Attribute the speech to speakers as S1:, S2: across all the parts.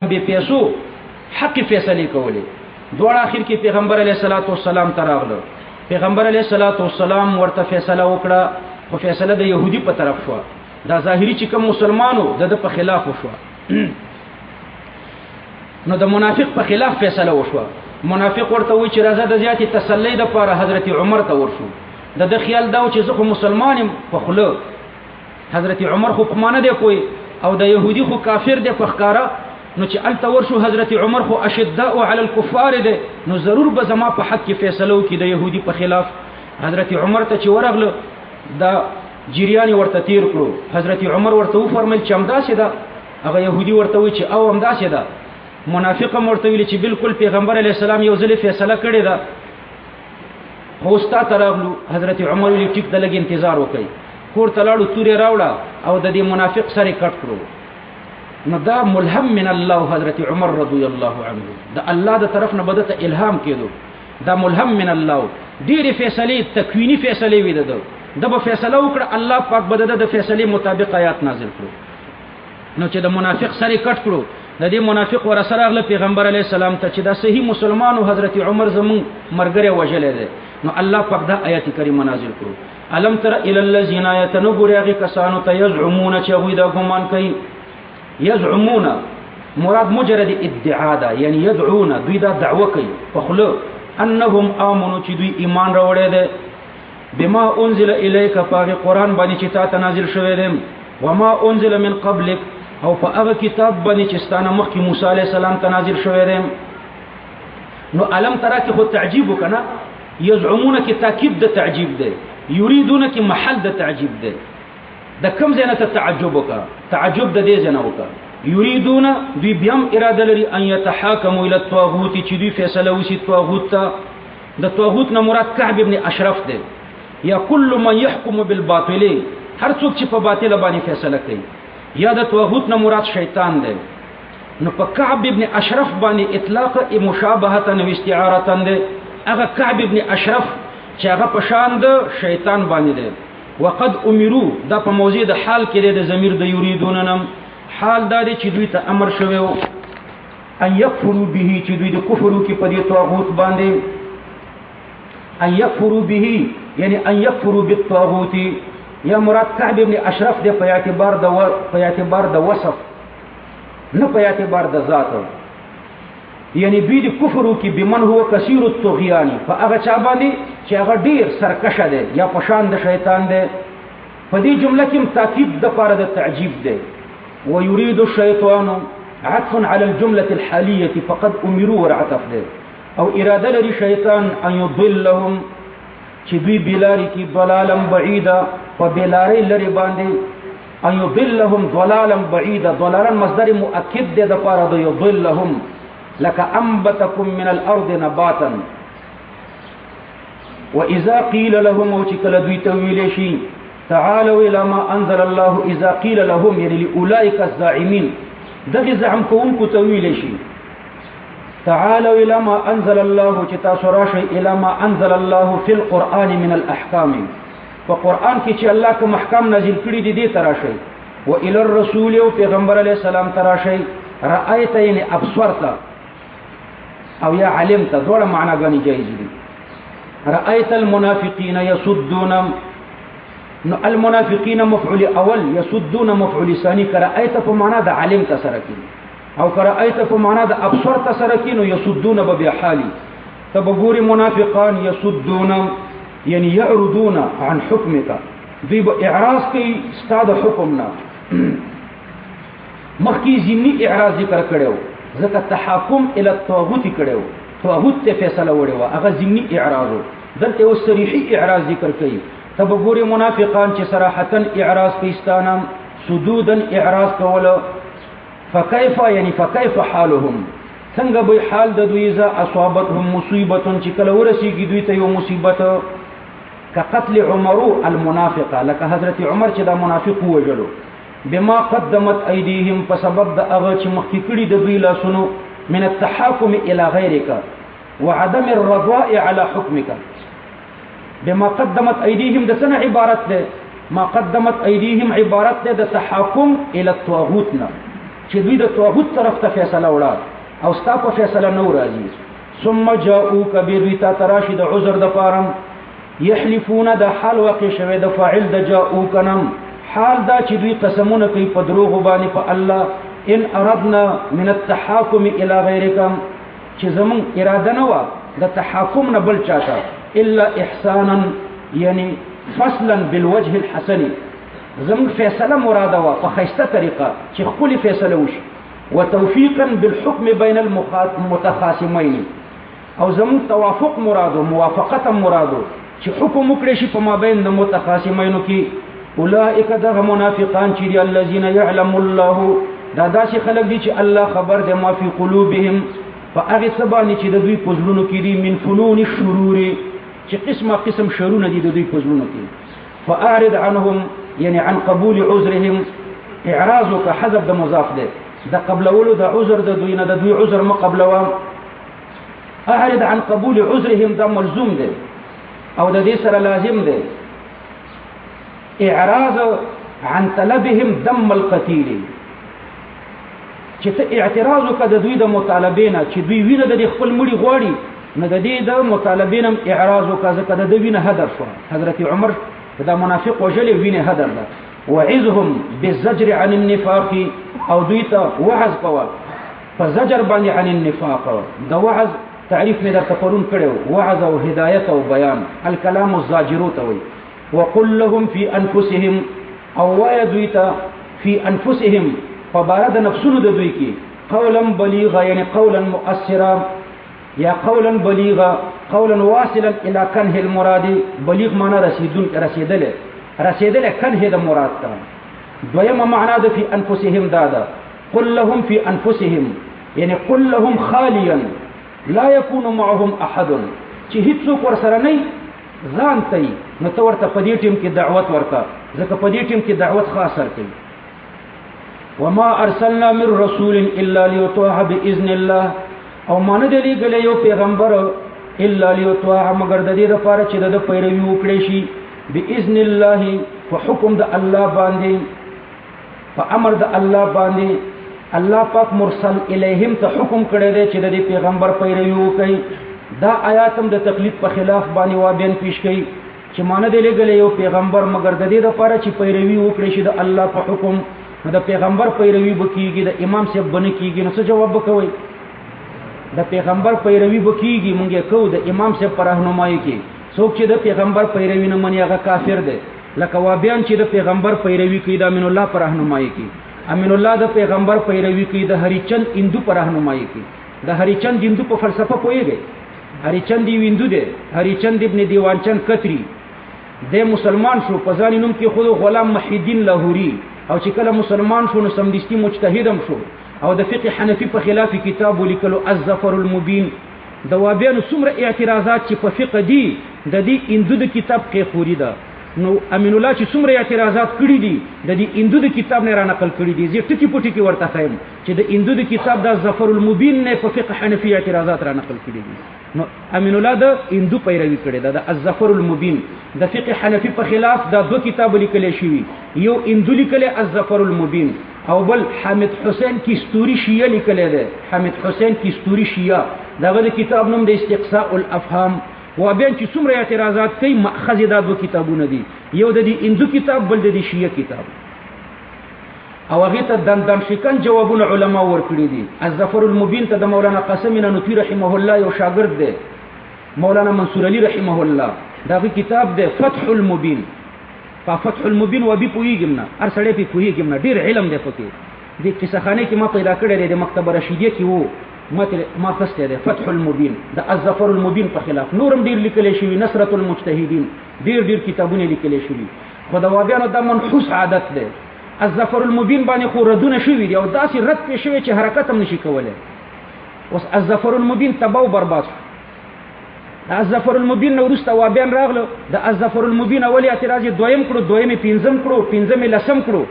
S1: بے پیسو حق فیصله کولې. دوړ اخر کې پیغمبر علیه الصلاۃ والسلام تراغله. پیغمبر علیه الصلاۃ والسلام ورته فیصله وکړه، خو فیصله د يهودي په طرف شو. دا ظاهري چې کوم مسلمانو د په خلاف شو، نو د منافق په خلاف فیصله وشو. منافق ورته وی چې راځه د زیاتې تسلی د پاره حضرت عمر ته ورشو. د خیال دا چې زه خو مسلمان په خله، حضرت عمر خو پمانه دی کوی او د يهودي خو کافر دی په ښکارا، نو چې ال تور شو حضرت عمر خو اشداء علی الكفار دی، نو ضرور به زما په حق کې فیصله وکړي د يهودي په خلاف. حضرت عمر ته چې ورغله دا جریان ورته تیر کړو. حضرت عمر ورته و فرمایل چې امداسه ده. هغه يهودي ورته و چې او امداسه ده. منافق ورته ویل چې بالکل پیغمبر علی السلام یو ځل فیصله کړې ده، خو ستا تراغلو. حضرت عمر ویل ټیک د لګ انتظار وکړي. کور تلاړو تورې راوړه او د دې منافق سره کټ کړو. نو دا ملهم من الله حضرت عمر رضی الله عنه، دا الله د طرف نه بدته الهام کېدو. دا ملهم من الله. ډېرې فیصلې تکوینی فیصلې وې ده، دا به فیصله وکړه، الله پاک بدده د فیصلې مطابق آیات نازل کړو. نو چې د منافق سره کټ کړو، د دې منافق ور سره غل پیغمبر علی السلام ته چې دا صحیح مسلمانو حضرت عمر زمون مرګره وجلې ده. نو الله پاک دا آیات کریمه نازل کړو. الم تر الی الذین یتنغرغ کسانو ته یزعمون چې غوی دا ګمان کوي. یزعمون مراد مجرد ادعاء ده، یعنی یدعون دوی دا دعوه کوي په خله انهم امنوا چې دوی ایمان راوړی ده بما انزل الیک په قرآن باندې چې تا ته نازل شوی دی، وما انزل من قبلک او په هغه کتاب باندې چې ستانه مخکې موسی علیه السلام ته نازل شوی دی. نو علم ترا کې خو تعجیب وکنه، یزعمون کې تاکید د تعجیب دی، یریدون کې محل د تعجیب دی. د کوم ځای نه ته تعجب وکړه؟ تعجب د دې ځای نه وکړه. یریدون دوی بیا هم اراده لري ان یتحاکموا الی الطاغوت، چې دوی فیصله وشي طاغوت ته. د طاغوت نه مراد کعب ابن اشرف دی، یا کل من يحكم بالباطل، هر څوک چې په باطل باندې فیصله کوي. یا د طاغوت نه مراد شیطان دی. نو په کعب ابن اشرف باندې اطلاق مشابهه او استعاره دی. هغه کعب ابن اشرف چې هغه په شان د شیطان باندې دی. وقد امروا دا په موضوع د حال کې د ضمیر د یریدون نم حال دا دی چې دوی ته امر شوی او ان یکفروا به، چې دوی د کفر کې په دې طاغوت باندې. ان یکفروا به یعنی ان یکفروا بالطاغوت، یا مراد کعب ابن اشرف دی په اعتبار د وصف، نه په اعتبار د ذات. یعنی دوی د کفر کې بمن هو کثیر الطغیان، په هغه چا باندې چې هغه ډیر سرکشه دی یا په شان د شیطان دی. په دې جمله کې تاکید د پاره د تعجیب دی. ويريد الشیطان عطف على الجمله الحاليه فقد امروا ورعطف دی. او اراده لري شیطان ان يضلهم، چې دوی بلاری کی ضلالا بعیدا، په بلاری لري باندې. ان يضلهم ضلالا بعیدا، ضلالا مصدر مؤکد دی د پاره د يضلهم. لك انبتكم من الارض نباتا واذا قيل لهم، او چې کله دوی ته ویل شي تعالوا الى ما انزل الله، اذا قيل لهم يعني لاولئك الزاعمين، دغه زعم کوونکو ته ویل شي تعالوا الى ما انزل الله، چې تاسو راشئ الى ما انزل الله في القران من الاحكام، فقران کې چې الله کوم احکام نازل کړي دي دې تراشئ. والى الرسول، او پیغمبر علیه السلام تراشئ. رأيت یعنی ابصرت او یا علمت، دوړه معناګانی جایز دي. رأيت المنافقين يصدون، نو المنافقين مفعول اول، يصدون مفعول ثاني. رأيت په معنا د علمت سره کې، او رأيت په معنا د ابصرت سره کې، نو يصدون به حالي. تبغور منافقان يصدون یعنی يعرضون عن حكمك، دوی به اعراض کوي ستاد حکمنا. مخکې ضمني اعراض ذکر کړو، ځکه تحاکم الی الطاغوت کړو، طاغوت ته فیصله وړي وا، هغه ضمني اعراض. دلته یو صریحي اعراض ذکر کوي. تبغور منافقان چې صراحتا اعراض کوي، سدودا اعراض کوله. فكيف یعنی فكيف حالهم، څنګه به حال د دوی اذا اصابتهم مصیبه، چې کله ورسیږي دوی ته یو مصیبت. كقتل عمر المنافقه، لك حضرت عمر چې دا منافق وجلو. بما قدمت ايديهم، په سبب د هغه چې مخکې کړي د دوی لاسونو، من التحاكم الى غيرك وعدم الرضاء على حكمك. بما قدمت ايديهم د څه عبارت ده؟ ما قدمت ايديهم عبارت ده د تحاكم الى الطاغوت نه، چې دوی د طاغوت طرف ته فیصله وړه او ستا په فیصله نه راځي. ثم جاءوک دوی ته تراشي د عذر د پاره یحلفون د حال واقع شوی د فاعل د جاءوک نم حال دا چې دوی قسمونه کوي په دروغ باندې په الله ان اردنا من التحاكم الى غيركم چې زمون اراده نه و د تحاکم نه بل چاته الا احسانا یعنی فصلا بالوجه الحسن زمون فیصله مراده و په خیسته طریقه چې خپل فیصله وشي وتوفيقا بالحكم بين المتخاصمين او زمون توافق مرادو موافقه مرادو چې حکم وکړي شي په مابین د متخاصمینو کې اولئک دغه منافقان چې دی الذين يعلم الله دا داسې خلک دي چې الله خبر ده ما فی قلوبهم فاغه سبانی چې د دوی پزړونو کې دي من فنون الشرور چې قسمه قسم شرونه دي د دوی پزړونو کې فاعرض عنهم یعنی عن قبول عذرهم اعراضك حذف د مضاف ده د قبلولو د عذر د دوی نه د دوی عذر مقبلوا اعرض عن قبول عذرهم ده ملزوم ده او د دې سره لازم ده اعراض عن طلبهم دم القتيل چې ته اعتراض وکړه د دوی د مطالبینه چې دوی وینه د خپل مړي غواړي نه د دې د مطالبینم اعراض وکړه ځکه د دوی وینه هدر شو. حضرت عمر دا منافق وجلې وینه هدر ده. وعظهم بالزجر عن النفاق او دوی ته وعظ کوه په زجر باندې عن النفاق. د وعظ تعریف مې درته پرون کړو وعظ او هدایت او بیان الکلام الزاجر ته وي. وقل لهم في انفسهم او وای دوی ته في انفسهم فبارد نفسونو د دوی کې قولا بلیغا یعنی قولا مؤثرا یا قولا بلیغا قولا واصلا الى کنه المراد. بلیغ معنی رسیدل کنه د مراد ته. دویمه معنا د فی انفسهم دادا قل لهم فی انفسهم یعنی قل لهم خالیا لا يكون معهم احد چې هیڅوک ورسره نه ځان ته نو ته ورته په دې ټیم کې دعوت ورکا ځکه په دې ټیم کې دعوت خاص کوي. وما ارسلنا من رسول الا ليطاع باذن الله او مانه دې ګلې یو پیغمبر الا ليطاع مگر د دې لپاره چې د پیروي وکړي شي باذن الله په حکم د الله باندې په امر د الله باندې. الله پاک مرسل الیهم ته حکم کړی دی چې د پیغمبر پیروي وکړي. دا آیاتم د تقلید په خلاف باندې وا بیان پیش کړي چې مانه دې ګلې یو پیغمبر مگر د دې لپاره چې پیروي وکړي شي د الله په حکم. د پیغمبر پیروي وکيږي د امام صاحب بنه کیږي نو څه جواب وکوي؟ د پیغمبر پیروي وکيږي مونږه کو د امام صاحب پر راهنمایي کې څوک چې د پیغمبر پیروي نه مني هغه کافر دی. لکه وابیان چې د پیغمبر پیروي کوي د امین الله پر راهنمایي کې امین الله د پیغمبر پیروي کوي د هریچند هندو پر راهنمایي کې. د هریچند هندو په فلسفه پوهیږي. هریچند هندو دی. هریچند ابن دیوانچند کتری د مسلمان شو په ځان نوم کې خود غلام محیدین لاهوري او چې کله مسلمان شو نو سمدستی مجتهدم شو او د فقه حنفي په خلاف کتاب ولیکلو الظفر المبین. د وابیانو څومره اعتراضات چې په فقه دي د دې هندو د کتاب کې خوري ده نو امین الله چې څومره اعتراضات کړی دي د دې هندو د کتاب نه را نقل کړی دي. زه ټکی پټی کې ورته خایم چې د هندو د کتاب د ظفر المبین نه په فقه حنفي اعتراضات را نقل کړی دي. نو امین الله د هندو پیروي کړی ده د الظفر المبین. د فقه حنفي په خلاف دا دو کتاب لیکل شوی یو هندو لیکل الظفر المبین او بل حامد حسین کیستوری شیعه لیکل ده. حامد حسین کیستوری شیعه دغه کتاب نوم د استقصاء الافهام. و بیان چې څومره اعتراضات کوي ماخذ دا دو کتابونه دي یو د دې هندو کتاب بل د دې شیعه کتاب. او هغه ته دندان شکن جوابونه علما ورکړي دي. الظفر المبین ته د مولانا قاسم نانوتوی رحمه الله یو شاګرد دی مولانا منصور علی رحمه الله دا کتاب دی فتح المبین. په فتح المبین و به پویګم نه هر سړی په پویګم نه ډیر علم دی پکې. د قصه خانه کې ما پیدا کړی دی د مکتبه رشیدیه کې وو ما خسته ده فتح المبین د الظفر المبین په خلاف نورم ډیر لیکل شوی نصرت المجتهدین ډیر کتابونه لیکل شوی. خداوابیانو د منحوس عادت ده الظفر المبین باندې خو ردونه شوی دی او داسې رد پې شوی چې حرکت هم نشي کولای. اوس الظفر المبین تباہ او برباد شو. د الظفر المبین نو وروسته وابیان راغلو د الظفر المبین اولی اعتراض دویم کړو دویم پنځم کړو پنځم لسم کړو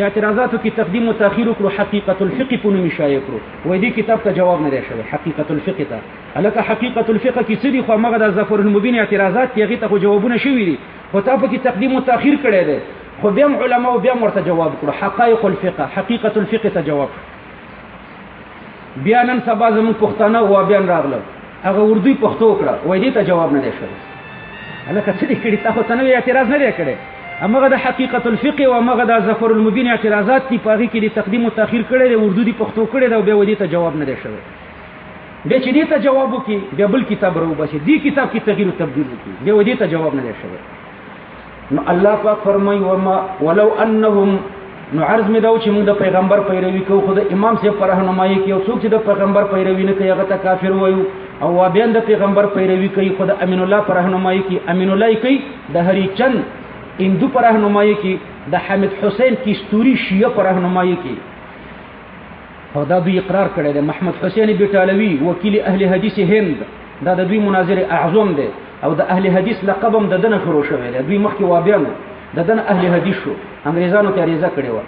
S1: اعتراضاتو کې تقدیم و تاخير کړو حقیقت الفقه په نوم شایع کړو. وای دې کتاب ته جواب نه دی شوی حقیقت الفقه ته. الکه حقیقت الفقه کې څه دي خو مغه د الظفر المبین اعتراضات یې ته جوابونه شوی دي خو تا په کې تقدیم و تاخير کړی دی خو بیا علماء بیا ورته جواب کړو حقایق الفقه حقیقت الفقه ته جواب بیا نن سبا زموږ پښتانه وابیان راغله هغه اردوی پښتو کړه وای دې ته جواب نه دی شوی هلکه څه دې کړي تا خو ته نوی اعتراض نه دی کړی همغه د حقیقت الفقه او همغه د ظفر المبین اعتراضات دي په هغې کې د تقدیم و تاخیر کړی دی اردو دې پښتو کړی دی او بیا وای دې ته جواب نه دی شوی بیا چې دې ته جواب وکړي بیا بل کتاب راوباسي دې کتاب کې تغییر و تبدیل وکړي بیا وای دې ته جواب نه دی شوی نو الله پاک فرمایي ولو انهم نو عرض می دا چې موږ د پیغمبر پیروي کوو خو د امام صاحب پر راهنمایي کې او څوک چې د پیغمبر پیروي نه کوي هغه ته کافر وایو او وابیان د پیغمبر پیروي کوي خو د امین الله پر راهنمایي کې امین الله کوي د هری چند هندو پر راهنمایي کې د حامد حسین کیستوري شیعه پر راهنمایي کې او دا دوی اقرار کړی دی محمد حسین بیټالوی وکیل اهل حدیث هند دا د دوی مناظر اعظم دی او د اهل حدیث لقب هم د دنه شروع شوی دی دوی مخکې وابیان د دنه اهل حدیث شو انګریزانو ته ریزه کړې و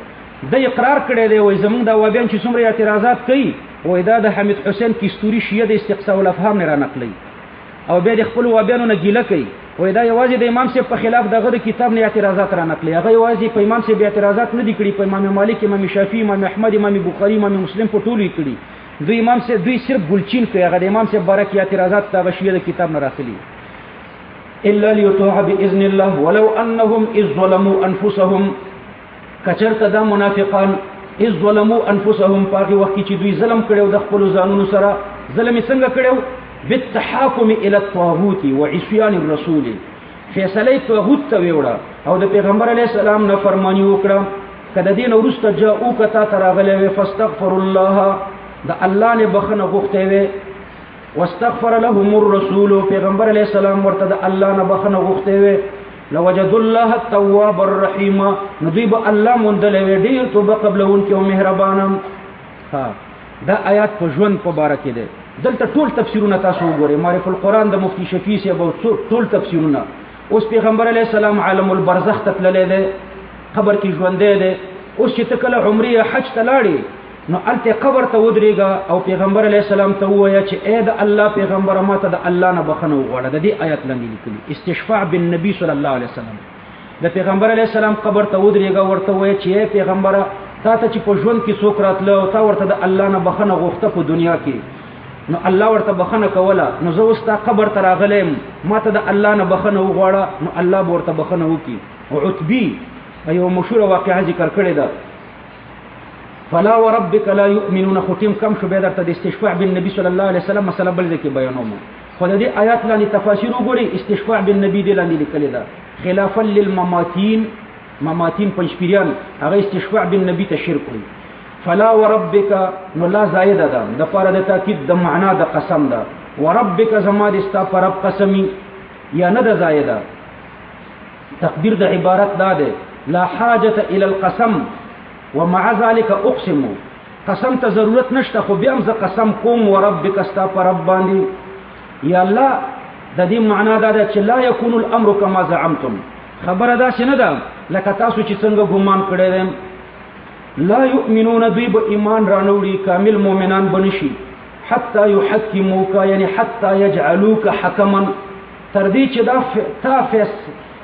S1: د اقرار کړی دی وای زمونږ د وابیان چې څومره اعتراضات کوي وای دا د حمید حسین کیستوري شیعه د استقصاء الافهام نه را نقلی او بیا د خپل وابیانو نه ګیله کوي وای دا یوازې د امام صاحب په خلاف دغه د کتاب نه اعتراضات را نقلی هغه یوازې په امام صاحب اعتراضات نه دي کړي په امام مالک امام شافعي امام احمد امام بخاري امام مسلم په ټولو کړي دوی امام صاحب دوی صرف ګلچین کوي هغه د امام صاحب باره کې اعتراضات د شیعه د کتاب نه راخلي الا ليطاع باذن الله ولو انهم اذ ظلموا انفسهم کچرت دا منافقان اذ ظلموا انفسهم پاغي وخت چې دوی ظلم کړو د خپل ځانونو سره ظلم څنګه کړو بالتحاكم الى الطاغوت وعصيان الرسول فیصله طاغوت ته ویوړه او د پیغمبر علی السلام نه فرمانی وکړه کله دین ورسته جاءو کتا تراغله فاستغفر الله د الله نه بخنه غوښته وي واستغفر لهم الرسول پیغمبر علیہ السلام ورته د الله نه بخنه غوښته وي لوجد الله التواب الرحیم ندیب الله مندل وی ډیر توبه قبلون کې او مهربانم ها دا آیات په ژوند په باره کې ده دلته ټول تفسیرونه تاسو وګورئ معرفت القرآن د مفتی شفیع سی ابو ټول تفسیرونه اوس پیغمبر علیہ السلام عالم البرزخ ته تللی دی قبر کې ژوندی دی اوس چې ته کله عمرې حج ته لاړې نو الته قبر ته ودرېږه او پیغمبر علیہ السلام ته ووایه چې اے د الله پیغمبر ماته د الله نه بخنه وغواړه د دې آیت لاندې لیکلي استشفاع بالنبي صلی الله علیه وسلم د پیغمبر علیہ السلام قبر ته ودرېږه ورته ووایه چې اے پیغمبره تا ته چې په ژوند کې څوک راتله او تا ورته د الله نه بخنه غوښته په دنیا کې نو الله ورته بخنه کوله نو زه اوس تا قبر ته راغلی ماته د الله نه بخنه وغواړه نو الله به ورته بخنه وکړي او عتبي یو مشهوره واقعه ذکر کړې ده فلا وربك لا يؤمنون ختم کم شو به درته د استشفاع بالنبي صلی الله علیه وسلم مسله بل ځکه بیانوم خو د دې آیات لاندې تفاسیر وګورئ استشفاع بالنبي دې لاندې لیکل ده خلافا للمماتين مماتين پنځپیریان هغه استشفاع بالنبي ته شرک وي فلا وربك نو لا زائده ده د پاره د تاکید د معنا د قسم ده وربك زما د استا پر رب قسمی یا نه ده زائده تقدیر د عبارت ده لا حاجه الى القسم ومع ذلك اقسم قسم ته ضرورت نشته خو بیا هم زه قسم کوم وربک استا پر رب باندې یا الله د دې معنا دا ده چې لا يكون الامر كما زعمتم خبره دا څنګه ده لکه تاسو چې څنګه ګمان کړی دي لا يؤمنون دوی به ایمان رانوړي کامل مؤمنان بنشي حتى يحكموك یعنی حتى يجعلوك حكما تر دې چې دا تا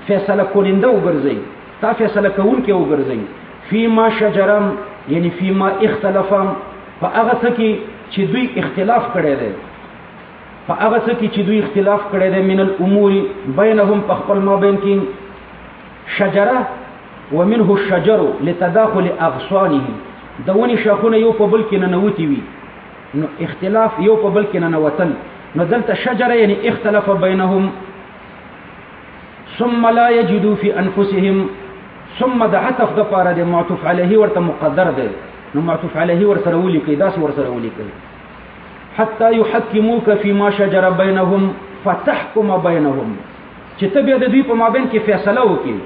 S1: فیصله کولنده وګرځي تا فیصله کوونکی وګرځي فيما شجرم یعنی فيما اختلافم فاغه څکی چې دوی اختلاف کړي دي فاغه څکی چې دوی اختلاف کړي دي من الامور بينهم خپل مابین کې شجره ومنه الشجر لتداخل اغصانهم دونی شاخونه یو په بل کې نه نوتی وي نو اختلاف یو په بل کې نه نوتل نو دلته شجره یعنی اختلاف بينهم ثم لا يجدوا في انفسهم ثم د عطف د پاره د معطوف علیه ورته مقدر ده نو معطوف علیه ورسره ولیکي داس ورسره ولیکي حتى يحكموك فيما شجر بينهم فتحكم بينهم چې ته بیا د دوی په مابین کې فیصله وکړي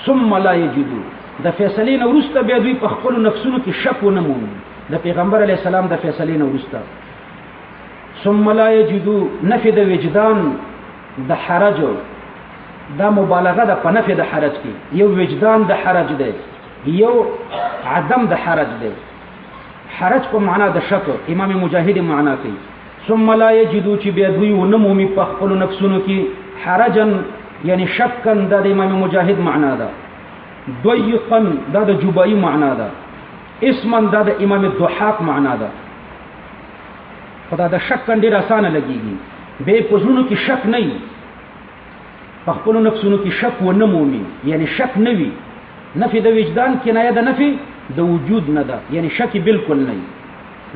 S1: ثم لا يجدوا د فیصلې نه وروسته بیا دوی په خپل نفسونو کې شک ونه مومي د پیغمبر علی السلام د فیصلې نه وروسته ثم لا يجدوا نفي د وجدان د حرج دا مبالغه ده په نفي د حرج کې یو وجدان د حرج دی یو عدم د حرج دی حرج په معنا د شک امام مجاهد معنا کوي ثم لا يجدوا چې بیا دوی ونه مومي په خپل نفسونو کې حرجن یعنی شکن دا د امام مجاهد معنا ده ضيقا دا د جبائي معنا ده اسما دا د امام الضحاك معنا ده خدا د شک کنده آسانه لګيږي به پزونو کې شک نه وي په خپل نفسونو کې شک و نه مومي یعنی شک نه وي نفي د وجدان کنایه د نفي د وجود نه ده یعنی شک بالکل نه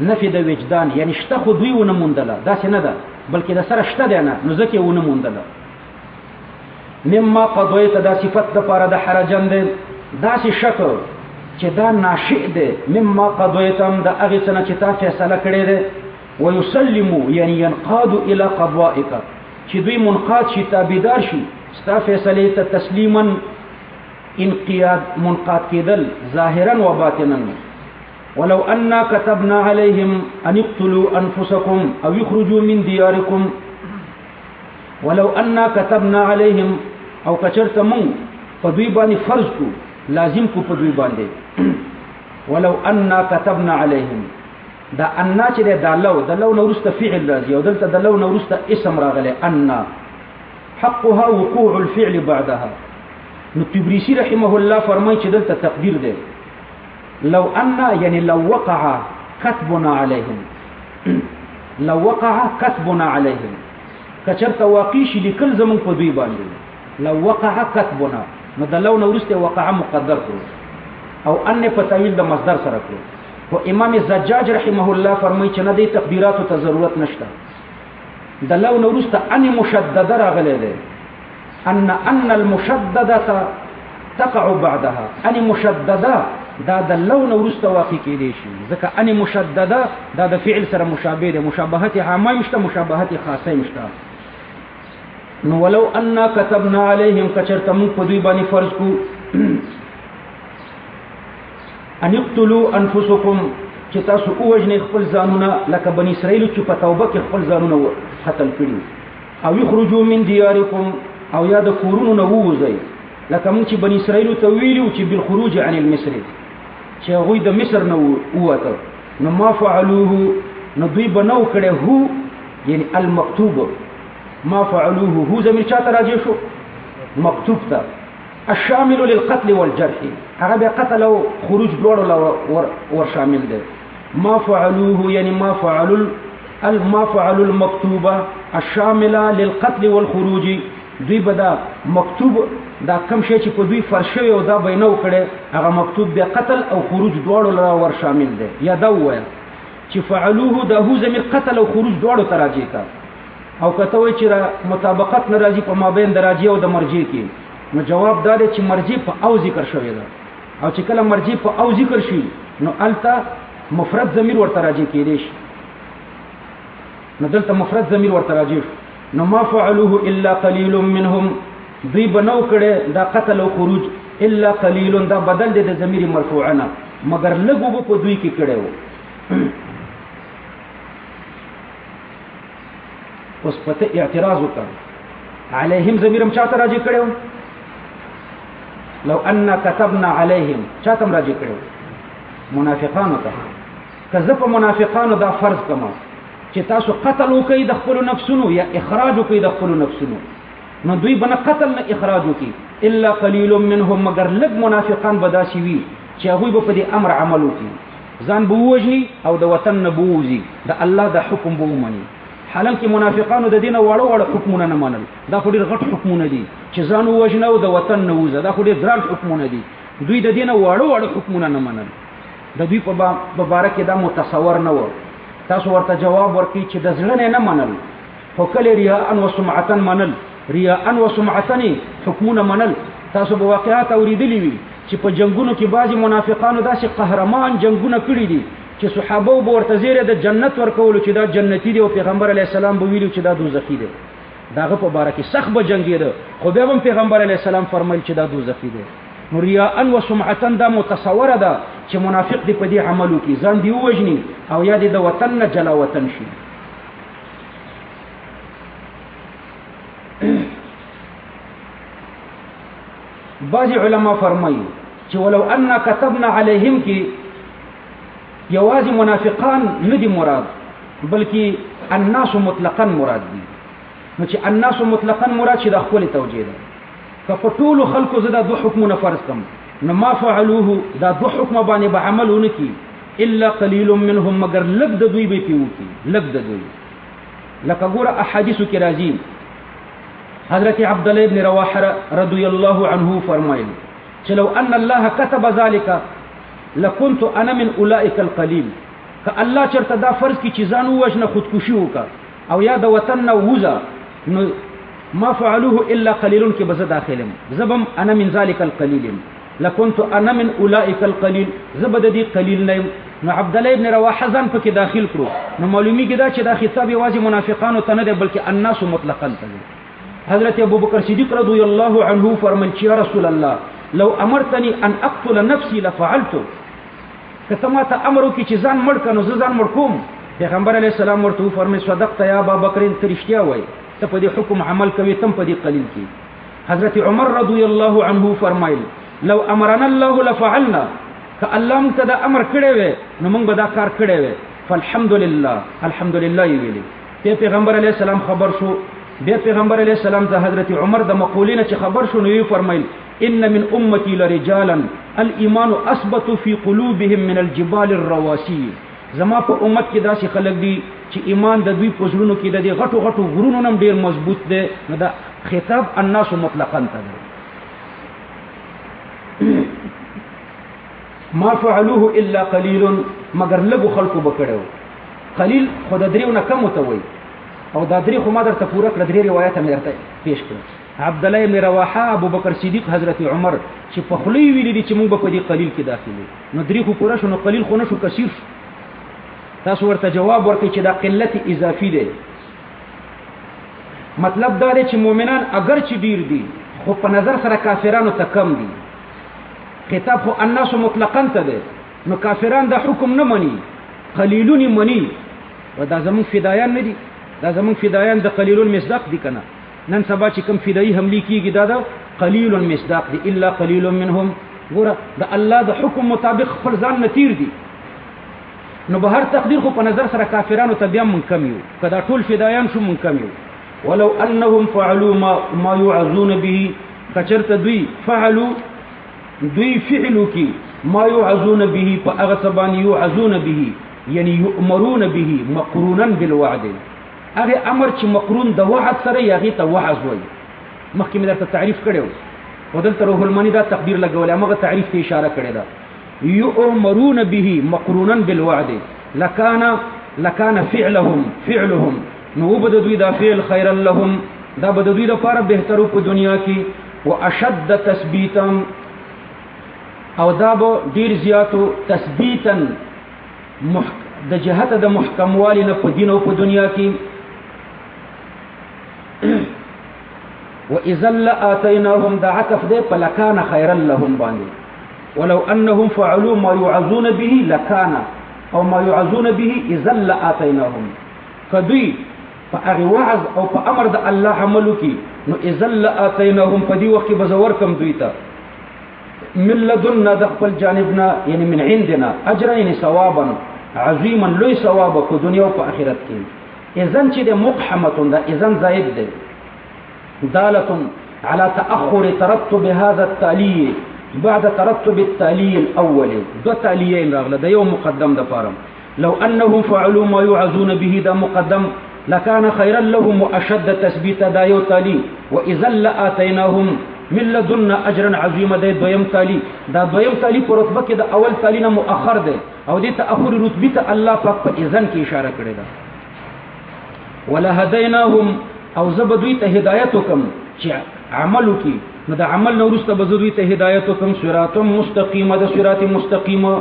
S1: نفي د وجدان یعنی شته خو دوی ونه موندله دا څه نه ده بلکې د سره شته ده نه نو ځکه ونه موندله مما قضیت دا صفت د پاره د حرجن ده دا څه شک چې دا ناشئ ده مما قضیتم د هغه څه چې تا فیصله کړې ده ويسلموا يعني ينقاد الى قضائك چې دوی منقاد شي تابعدار شي ستا فیصله ته تسلیما انقياد منقاد کېدل ظاهرا و باطنا ولو أننا كتبنا عليهم أن يقتلوا أنفسكم أو يخرجوا من دياركم ولو أننا كتبنا عليهم أو كشرت من فدوي باني فرضكو لازمكو فدوي باندي ولو أننا كتبنا عليهم دا أننا چه دا لو نورست فعل رازي او دلتا دا لو نورست اسم راغلي أننا حقها وقوع الفعل بعدها نتبريسي رحمه الله فرمي چه دلتا تقدير ده لو أننا يعني لو وقع كتبنا عليهم لو وقع كتبنا عليهم كشرت واقيش لكل زمن فدوي باندي لو وقع كتبنا مدلو نورست وقع مقدر كرو او ان فتاويل د مصدر سره کړو او امام الزجاج رحمه الله فرمایي چې نه دي تقديرات ته ضرورت نشته دلو نورست ان مشدده راغله ده ان المشدده تقع بعدها ان مشدده دا دلو نورست واقع کېدی شي ځکه ان مشدده دا د فعل سره مشابه ده مشابهت عامه مشته مشابهت خاصه مشته نو ولو ان كتبنا عليهم كچرتم پدوی باندې فرض کو ان يقتلوا انفسكم چې تاسو اوجنه خپل ځانونه لکه بنی اسرائیل چې په توبه کې خپل ځانونه قتل کړي او يخرجوا من دياركم او یا د کورونو نه ووځي لکه موږ چې بنی اسرائیل ته ویلو چې بالخروج عن المصر چې هغه د مصر نه ووته نو ما فعلوه نو دوی بنو کړي هو یعنی المکتوب ما فعلوه هو زمير چاته راځي شو مکتوب ته الشامل للقتل والجرح هغه قتل او خروج دوړو ور شامل ده ما فعلوه يعني ما فعلوا المكتوبه الشامله للقتل والخروج دوی بدا مکتوب دا کم شي چې په دوی فرشوي او دا بینو کړي هغه مکتوب به قتل او خروج دوړو ور شامل ده یا دا وایي چې فعلوه دا هو زمير قتل او خروج دوړو تراجي کا او کته وی چې مطابقت ناراضي په مابین دراجي او د مرجي کې نو جواب دا دی چې مرجي په او ذکر شوی ده او چې کله مرجي په او ذکر شي نو التا مفرد ضمیر ورته راځي کېدی شي نو دلته مفرد ضمیر ورته راځي نو ما فعلوه الا قليل منهم دوی بنو کړي دا قتل او خروج الا قليل دا بدل دی د ضمیر مرفوعنا مگر لګو په دوی کې کړي وو اوس پته اعتراض وکړ عليهم ضمیر چاته راځي کړو لو ان كتبنا عليهم چاته راځي کړو منافقانو ته کذب منافقانو دا فرض کما چې تاسو قتل وکي د خپل نفسونو یا اخراج وکي د خپل نفسونو نو دوی بنا قتل نه اخراج وکي الا قليل منهم مگر لګ منافقان بداسي وي چې هغه په دې امر عمل وکي ځان بووجني او د وطن نه بووزي د الله د حکم بومني حالانکه منافقانو د دینه وړو وړو حکمونه نه منل دا خو ډیر غټ حکمونه دي چې ځان ووجنه او د وطن نه وځه دا خو ډیر ګران حکمونه دي دوی د دینه وړو وړو حکمونه نه منل د دوی په مبارک دا متصور نه و تاسو ورته جواب ورکړي چې د ځړنه نه منل خو کله ریاء و سمعتا منل ریاء و سمعتا حکمونه منل تاسو په واقعات اوریدلی وي چې په جنگونو کې بعضی منافقانو داسې قهرمان جنگونه کړی دي چې صحابه ورته زیره د جنت ورکول چې دا جنتی دی او پیغمبر علی السلام به ویلو چې دا دوزخی دی داغه په باره کې سخت به جنگي ده خو بیا هم پیغمبر علی السلام فرمایل چې دا دوزخی دی نو ریاء و سمعتا دا متصوره ده چې منافق دی په دې عملو کې ځان دی وژني او یا د وطن نه جلا وطن شي بعض علما فرمایي چې ولو ان كتبنا عليهم کې یوازې منافقان نه دي مراد بلکې الناس مطلقاً مراد دي نو چې الناس مطلقاً مراد چې د خپل توجیه ده که په ټولو خلکو زه دا دو حکمونه فرض کم نو ما فعلوه دا دو حکم باندې به عملونه کی الا قليل منهم مگر لګ د دوی به پیوتی لګ د دوی لکه ګوره احادیث کې راځي حضرت عبد الله ابن رواحه رضی الله عنه فرمایي چې لو ان الله كتب ذلك لكنت انا من اولئك القليل که الله چرته دا فرض کی چې ځان وژنه خودکشي وکا او یا د وطن نه وځه نو ما فعلوه الا قليل کې بز داخلم زبم انا من ذلك القليل لكنت انا من اولئك القليل زبد دي قليل نه نو عبد الله ابن رواحه ځان پکې داخل کړو نو معلومی کې دا چې دا خطاب یوازې منافقانو ته نه دی بلکې الناس مطلقاً ته حضرت ابو بکر صدیق رضی الله عنه فرمایي چې یا رسول الله لو امرتني ان اقتل نفسي لفعلت کته ما ته امر وکي چې ځان مړ کنو ځان مړ کوم پیغمبر علیه السلام ورته فرمایي صدقت یا ابا بکر ته رښتیا وای ته په دې حکم عمل کوي تم په دې قلیل کې حضرت عمر رضی الله عنه فرمایل لو امرنا الله لفعلنا که الله موږ ته دا امر کړی وي نو موږ به دا کار کړی وي فالحمدلله الحمدلله ویلي ته پیغمبر علیه السلام خبر شو بیا پیغمبر علیه السلام ته حضرت عمر د مقولینه چې خبر شو نو فرمایل ان من امتي لرجالا الايمان اثبت في قلوبهم من الجبال الرواسي زما په امت کې داسې خلک دي چې ایمان د دوی په زړونو کې د غټو غټو غرونو نم ډیر مضبوط دی نو دا خطاب الناس مطلقاً ته دی ما فعلوه الا قليل مگر لګو خلکو بکړو قلیل خود دریو نه کم وتوي او دا درې خو ما درته پوره کړ درې روایت مې درته پیش کړ عبد الله بن رواحه ابو بکر صدیق حضرت عمر چې په خلی ویلي دي چې موږ په دې قلیل کې داخلي نو درې خو پوره شو نو قلیل خو نه شو کثیر تاسو ورته جواب ورکړئ چې دا قلت اضافي دی مطلب دا دی چې مؤمنان اگر چې ډیر دي خو په نظر سره کافرانو ته کم دي خطاب خو الناس مطلقاً ته دی نو کافران دا حکم نه مني قلیلون مني و دا زمون فدایان نه دي دا زمون فدایان د قلیلون مصداق دي کنه نن سبا چې کوم فدایي حمله کیږي دا قلیل مصداق دي الا قلیل منهم ګوره د الله د حکم مطابق خپل ځان نتیر دي نو به هر تقدیر خو په نظر سره کافرانو ته بیا من کم یو کدا ټول فدایان شو من کم یو ولو انهم فعلوا ما يعظون به کچرت دوی فعلوا دوی فعلوا کی ما يعظون به فاغصبان يعظون به یعنی یؤمرون به مقرونا بالوعد هغه امر چې مقرون د وعد سره یغی ته وعظ وای مخکې مې درته تعریف کړو ودلته روح المانی دا تقدیر لګول هغه تعریف ته اشاره کړی دا يؤمرون به مقرونا بالوعد لكان فعلهم نو بد دوی دا فعل خيرا لهم دا بد دوی لپاره بهترو په دنیا کې واشد تثبيتا او دا به ډیر زیاتو تثبیتا د جهته د محکموالي نه په دین او په دنیا کې واذا لاتيناهم دا عطف ده فلكان خيرا لهم باندې ولو انهم فعلوا ما يعظون به لكان او ما يعظون به اذا لاتيناهم فدي فاغوعظ او فامر د الله عملو کی نو اذا لاتيناهم فدي وقت بزور کم دوی ته من لدنا دخل جانبنا يعني من عندنا اجرا يعني ثوابا عظيما لوی ثواب کو دنیا او اخرت کې اذن چې د مقحمه ده اذن زائد ده دالة على تأخر ترتب هذا التالي بعد ترتب التالي الأول دو تاليين راغله ده يوم مقدم ده فارم لو أنهم فعلوا ما يعزون به ده مقدم لكان خيرا لهم وأشد تثبيت ده يو تالي وإذا لآتيناهم من لدنا أجرا عظيما ده دويم تالي ده دويم تالي پر رتبه کې ده اول تالي نه مؤخر ده او دې تأخر رتبه الله پاک په اذن کې اشاره کړې ده ولا هديناهم او زبدوی ته هدایت وکم چې عملو کی نو د عمل نو ورسته بزدوی ته هدایت وکم صراط مستقیمه د صراط مستقیمه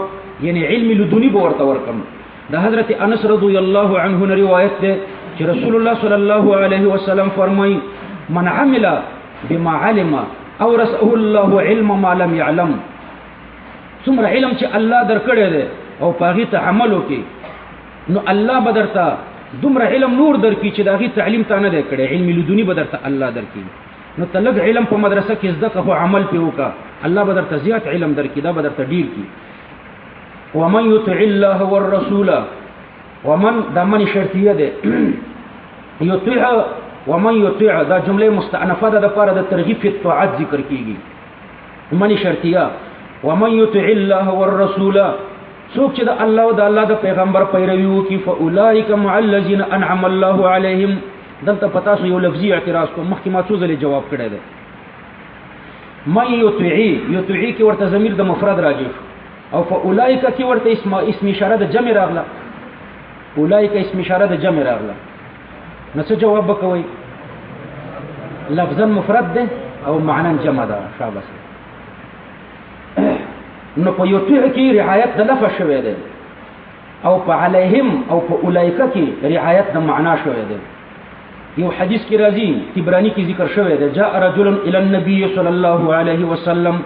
S1: یعنی علم لدنی به ورته ورکم د حضرت انس رضی الله عنه روایت ده چې رسول الله صلی الله علیه وسلم فرمای من عمل بما علم اورثه الله علم ما لم يعلم څومره علم چې الله درکړی دی او پاغي ته عمل وکي نو الله بدرته دومره علم نور درکې چې داغي تعلیم ته نه دی کړی علم لدونی بدرته الله درکې نو تلګ علم په مدرسه کې زده که عمل په وکا الله بدرته زیات علم درکې دا بدرته ډیر کی ومن يطع الله والرسول ومن دا من شرطیه ده يطيع ومن يطيع دا جمله مستأنفه ده لپاره د ترغیب په طاعت ذکر کیږي من شرطیه ومن يطع الله والرسول څوک چې د الله او د الله د پیغمبر پیروي وکړي فاولئک مع الذین انعم الله علیهم. دلته پتا سو یو لفظي اعتراض کوم، مخکې ما څو ځله جواب کړی دی. من یطیع کې ورته ضمیر د مفرد راځي او فاولئک کې ورته اسم اشاره د جمع راغله. اولئک اسم اشاره د جمع راغله، نو څه جواب وکوي؟ لفظا مفرد ده او معنا جمع ده. شابه. نو په یطیع کې رعایت د لفظ شوی دی او په علیهم او په اولئک کې رعایت د معنا شوی دی. یو حدیث کی راځي تبرانی کی ذکر شوی دی، جاء رجل الى النبي صلى الله عليه وسلم،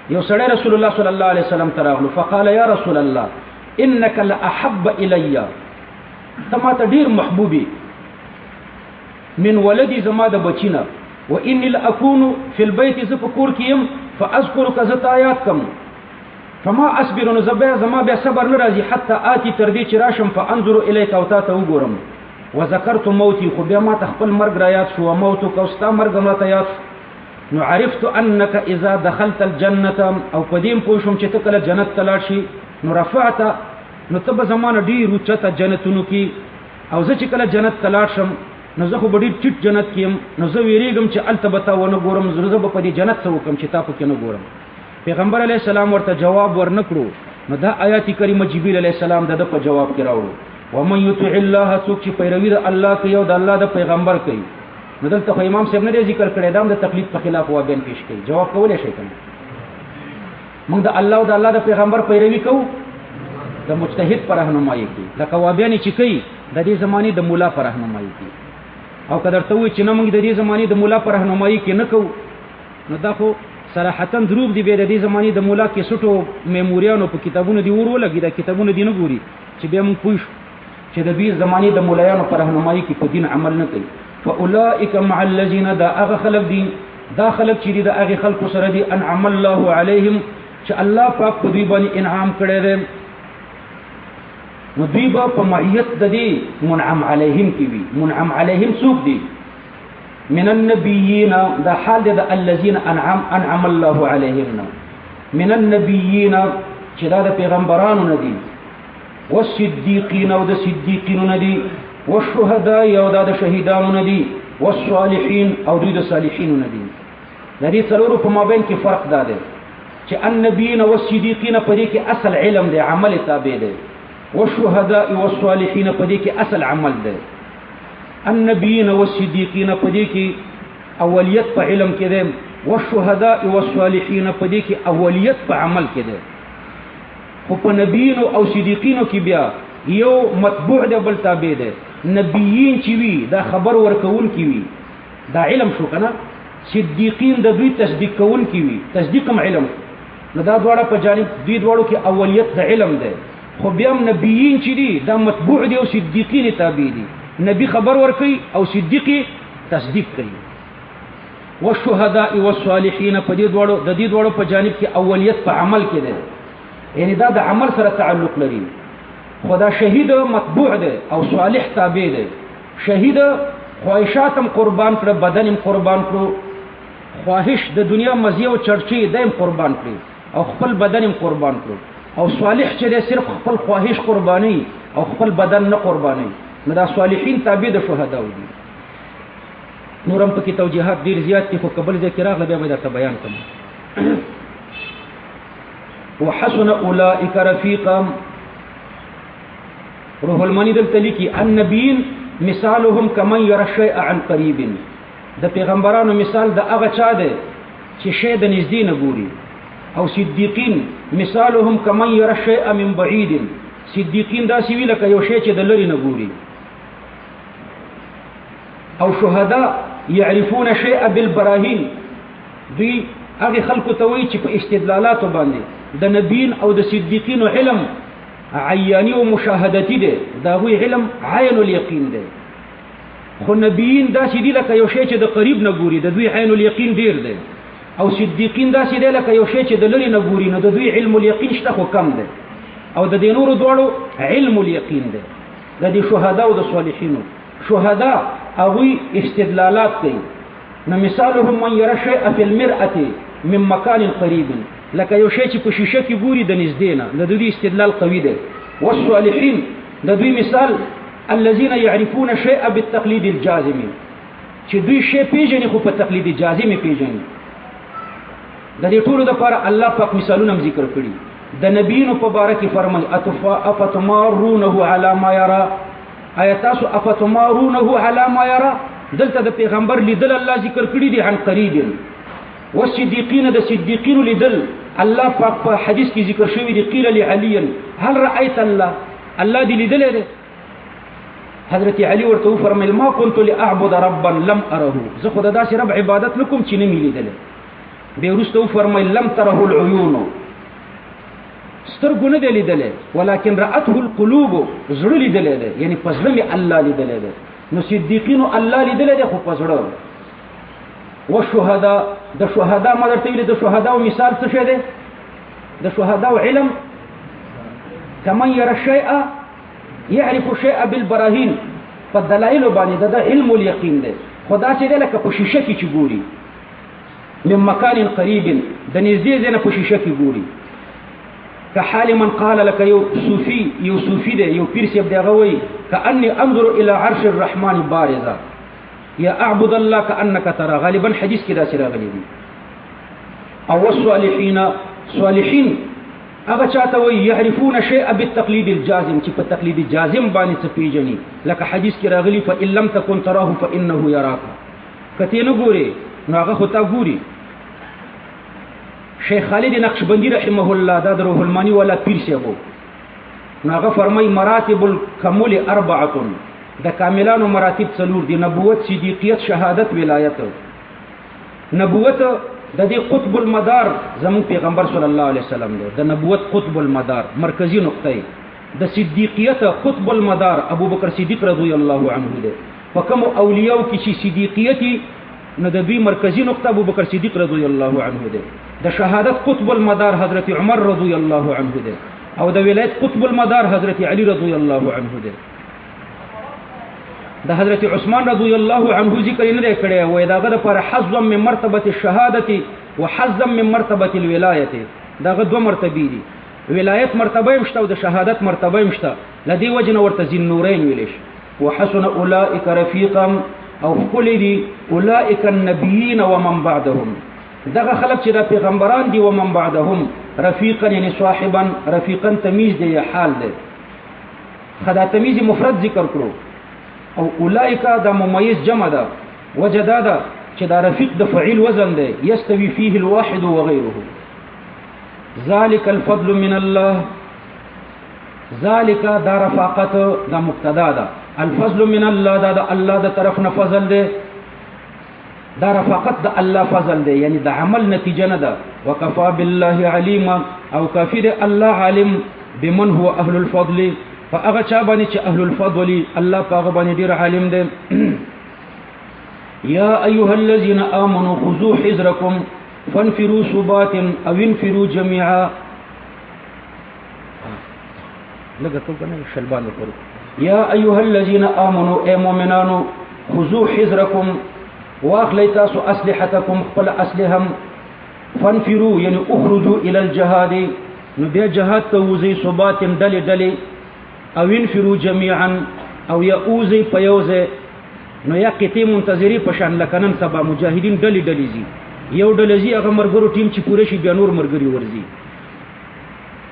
S1: یو سړی رسول الله صلی الله علیه وسلم تراغلو فقال یا رسول الله انك لاحب الي، تما ته ډیر محبوبي، من ولدي زما د بچینا، واني لاكون في البيت زفكور کیم فاذكرك ذات آیات کم، فما اصبر زما بیا صبر ناراضي حتى آتي تر دې چې راشم فانظر اليك او تا ته وګورم، وذكرت موتي خو بیا ما تخپل مرګ را یاد شو، موتک او ستا مرګ ما ته یاد شو. نو عرفت انك اذا دخلت الجنه او قدیم پوښم چې ته کله جنت ته لاړ شي نو رفعت، نو ته به زمانه ډیر اوچته جنتونو کې، او زه چې کله جنت ته لاړ شم نو زه خو به ډیر ټیټ جنت کې یم، نو زه ویریږم چې الته به تا ونه ګورم، زه به په دې جنت څه وکړم چې تا پکې نه ګورم. پیغمبر علیه السلام ورته جواب ورنکړو، نو دا آیات کریمه جبرئیل علیه السلام د په جواب کې راوړو، ومن یطع الله، څوک چې پیروي د الله کوي او د الله د پیغمبر کوي. نو دلته خو امام صاحب نه ذکر کړی دا د تقلید په خلاف و بیان پیش کړي، جواب کولای شي کنه. موږ د الله او د الله د پیغمبر پیروي کوو، د مجتهد پر راهنمایي کوي، لکه وابیان چې کوي د دې زمانه د مولا پر راهنمایي کوي. او کله ته وایي چې نه موږ د دې زمانه د مولا پر راهنمایي کې نه کوو، نو دا خو صراحتا دروغ دی. به د دې زمانه د مولا کې سټو میموریانو په کتابونو دی ورولګي، دا کتابونه دی نه ګوري چې به موږ پوښ چې د دې زمانه د مولایانو پر راهنمایي کې په دین عمل نه کوي. فاولئک مع الذین، دا هغه خلق دي، دا خلق چې د هغه خلکو سره دي انعم الله علیهم، چې الله پاک په دوی باندې انعام کړی دی. نو دوی به په معیت د دې منعم علیهم کې وي. منعم علیهم څوک دي؟ من النبیین، دا حال د الذین انعم الله علیهم، من النبیین چې دا د پیغمبرانو نه دي، والصدیقین او د صدیقینو نه دي، والشهداء او د شهیدانو نه دي، والصالحین او دوی د صالحینو نه دي. د دې څلورو په مابین کې فرق دا دی چې النبیین والصدیقین په دې کې اصل علم دی، عمل تابع دی، والشهداء والصالحین په دې کې اصل عمل دی. النبیین والصدیقین په دې کې اولیت په علم کې دی، والشهداء والصالحین په دې کې اولیت په عمل کې دی. خو په نبیینو او صدیقینو کې بیا یو متبوع دی بل تابع دی. نبیین چې وي دا خبر ورکون کی وي، دا علم شو کنه. صدیقین د دوی تصدیق کون کی وي، تصدیق هم علم. نو دا دواړه په جانب دوی دواړو کې اولیت د علم دی. خو بیا نبیین چې دي دا متبوع دي او صدیقین تابع دي. نبی خبر ورکي او صدیق تصدیق کوي. والشهداء والصالحین په دې دواړو د دې دواړو په جانب کې اولیت په عمل کې دی، یعنی دا د عمل سره تعلق لري. خدا شهید متبوع دی او صالح تابع دی. شهید خواهشاتم قربان کړ، بدنم قربان کړو، خواهش د دنیا مزیه او چرچی دیم قربان کړی او خپل بدنم قربان کړو. او صالح چې صرف خپل خواهش قرباني او خپل بدن نه قرباني، نو دا صالحین تابع د شهدا دي. نورم په کې توجیهات ډیر زیات دي، خو قبل ذکر راغله بیا به دا بیان کوم. وحسن اولئک رفیقا، روح المانی دلته لیکي النبیین مثالهم کمن یرى الشیء عن قریب، د پیغمبرانو مثال د هغه چا دی چې شی د نږدې نه ګوري. او صدیقین مثالهم کمن یرى الشیء من بعید، صدیقین دا سی وی لکه یو شی چې د لری نه ګوري. او شهدا يعرفون شيء بالبراهين، دوی هغه خلکو ته وایي چې په استدلالاتو باندې د نبیین او د صدیقین علم عیانی او مشاهدتی دی، دا وی علم عین الیقین دی. خو نبیین دا سیدی لکه یو شی چې د قریب نه ګوري، د دوی عین الیقین ډیر دی. او صدیقین دا سیدی لکه یو شی چې د لری نه ګوري، نو د دوی علم الیقین شته خو کم دی. او د دې نورو دواړو علم الیقین دی. د دې شهدا او د صالحینو شهدا اوی استدلالات کوي. نو مثالهم من یرى شیء فی المرأة من مکان قریب، لکه یو شی چې په شیشه کې ګوري د نږدې نه د دوی استدلال قوي دی. والصالحین د دوی مثال الذين يعرفون شيئا بالتقليد الجازم چې دوی شی پیژني خو په تقلید جازم پیژني. د دې ټولو لپاره الله پاک مثالونه ذکر کړي. د نبیینو په باره کې فرمایي افتمارونه على ما يرى آیات افتمارونه على ما يرى دلته د پیغمبر لیدل الله ذکر کړي دي عن قریب. والصدیقین د صدیقین لیدل الله پاک په حدیث کې ذکر شوی دی. قیل لعلی هل رأيت الله دې لیدل دی. حضرت علی ورته فرمایل ما كنت لاعبد ربا لم اره زه خدای داسې رب عبادت نکوم چې نه مې لیدل. به ورسته فرمایل لم تره العيون سترګو نه دی لیدل ولكن رأته القلوب زړه لیدل دی یعنی پزړه می الله لیدل دی. نو صدیقین الله لیدل دی خو پزړه. والشهداء د شهدا مدرته ویل د شهدا مثال څه شه دی. د شهدا علم کمن ير الشيء يعرف الشيء بالبراهين فالدلائل باندې د علم اليقين دی. خدا چې دی لکه په شیشه کې چې ګوري من مکان قریب د نږدې ځای نه په شیشه کې ګوري. كحال من قال لك يو صوفي ده يو پیر سیب دغه وای كأني انظر الى عرش الرحمن بارزا يا اعبد الله كأنك ترى. غالبا حدیث کې دا سره غلي دي. او صالحين هغه چاته وای يعرفون شيئا بالتقليد الجازم چې په تقلید جازم باندې څه پیژني. لکه حدیث کې راغلي فإن لم تكن تراه فإنه يراك. کته نه ګوري نو هغه خو تا ګوري. شیخ خالد نقشبندی رحمه الله دا روح المانی ولا پیر سیبو نو هغه فرمای مراتب الکمل اربعه د کاملانو مراتب څلور دي. نبوت، صدیقیت، شهادت، ولایت. نبوت د دې قطب المدار زمون پیغمبر صلی الله علیه وسلم دی. د نبوت قطب المدار مرکزی نقطه. د صدیقیت قطب المدار ابو بکر صدیق رضی الله عنه دی. فکم اولیاء کی چې صدیقیت نو د دوی مرکزی نقطه ابو بکر صدیق رضی الله عنه دی. د شهادت قطب المدار حضرت عمر رضی الله عنه دی. او د ولایت قطب المدار حضرت علی رضی الله عنه دی. د حضرت عثمان رضی الله عنه ذکر نه کړی وای داغه لپاره حظا من مرتبه الشهادت وحظا من مرتبه الولایت. داغه دوه مرتبه دي. ولایت مرتبه مشته او د شهادت مرتبه مشته. لدی وجنه ورته ذی النورین ویلش. وحسن اولئک رفیقا او کل دي اولئک النبیین ومن بعدهم. دغه خلق چې د پیغمبران دي ومن بعدهم رفیقا یعنی صاحبا. رفیقا تمیز دی حال دی. خدا تمیز مفرد ذکر کړو او اولئک دا ممیز جمع ده. وجدادا چې دا رفیق د فعیل وزن دی. یستوی فيه الواحد وغيره. ذلك الفضل من الله. ذلك دا رفاقت دا مبتدا ده. الفضل من الله دا الله دا طرف نه فضل دی. دا رفاقت دا الله فضل دی یعنی دا عمل نتیجه نه ده. وکفا بالله علیما او کافی دی الله عالم بمن هو اهل الفضل. فاغه چا باندې چې اهل الفضل الله پاغه باندې ډیر عالم دی. یا ایها الذين امنوا خذوا حذركم فانفروا ثبات او انفروا جميعا. لګه ته کنه شلبان وکړو. یا ایها الذين امنوا اي مؤمنانو خذوا حذركم واخلی تاسو اسلحتکم خپل اسلحهم. فانفروا یعنی اخرجوا الى الجهاد نو بیا جهاد ته وزي ثبات دلی دلی او انفروا جميعا او یؤذي پیوزه نو یا کته منتظری پشان لکنن سبا مجاهدین دلی دلی زی یو دلزی هغه مرګرو ټیم چې پوره شي بیا نور مرګري ورزي.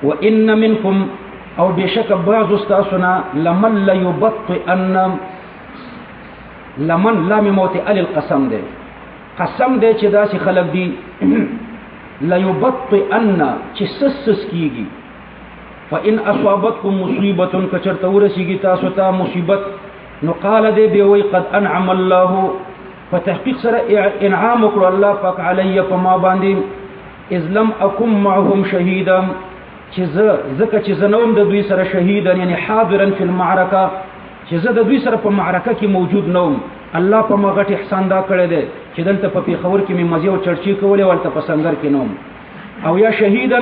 S1: وان منکم او بشک بعض استاسنا لمن ليبطئن. لمن لام موت ال القسم ده. قسم ده چې داسې خلق دي ليبطئن چې سس کیږي. فان اصابتكم مصیبه کچرته ورسیږي تاسو ته مصیبت نو قال دې به وي قد انعم الله فتحقیق سره انعام وکړ الله پاک علی فما باندې اذ لم اكن معهم شهيدا چې زکه چې زنوم د دوی سره شهیدان یعنی حاضرا فی المعرکه چې زه د دوی سره په معرکه کې موجود نوم. الله په ما غټ احسان دا کړی دی چې دلته په پیښور کې مې مزه او چرچی کولې ولته په سنگر کې نوم. او یا شهیدا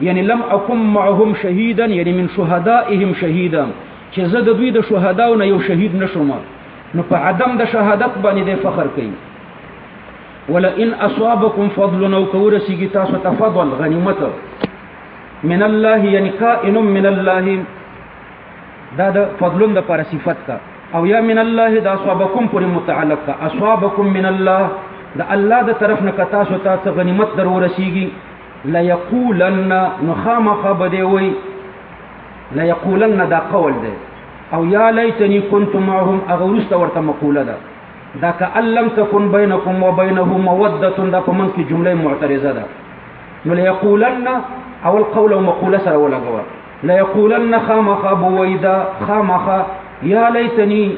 S1: یعنی لم اكن معهم شهیدا یعنی من شهدائهم شهیدا چې زه د دوی د شهداو نه یو شهید نشوم. نو په عدم د شهادت باندې فخر کوي. ولئن اصابكم فضل او کورسیږي تاسو ته فضل غنیمت من الله یعنی کائن من الله دا د فضلون د پر صفت کا او یا من الله دا اصابکم پر متعلق کا اصابکم من الله دا الله د طرف نه کتا سو ته غنیمت در ورسیږي لا یقولن نخام خبدی وی لا یقولن دا قول ده او یا لیتنی كنت معهم اغورست ورته مقوله ده دا کأن لم تكن بينكم وبينه موده دا کوم کی جمله معترضه ده نو لا یقولن او القول ومقوله سره ولګوا لا یقولن خامخ بویدا خامخ یا لیتنی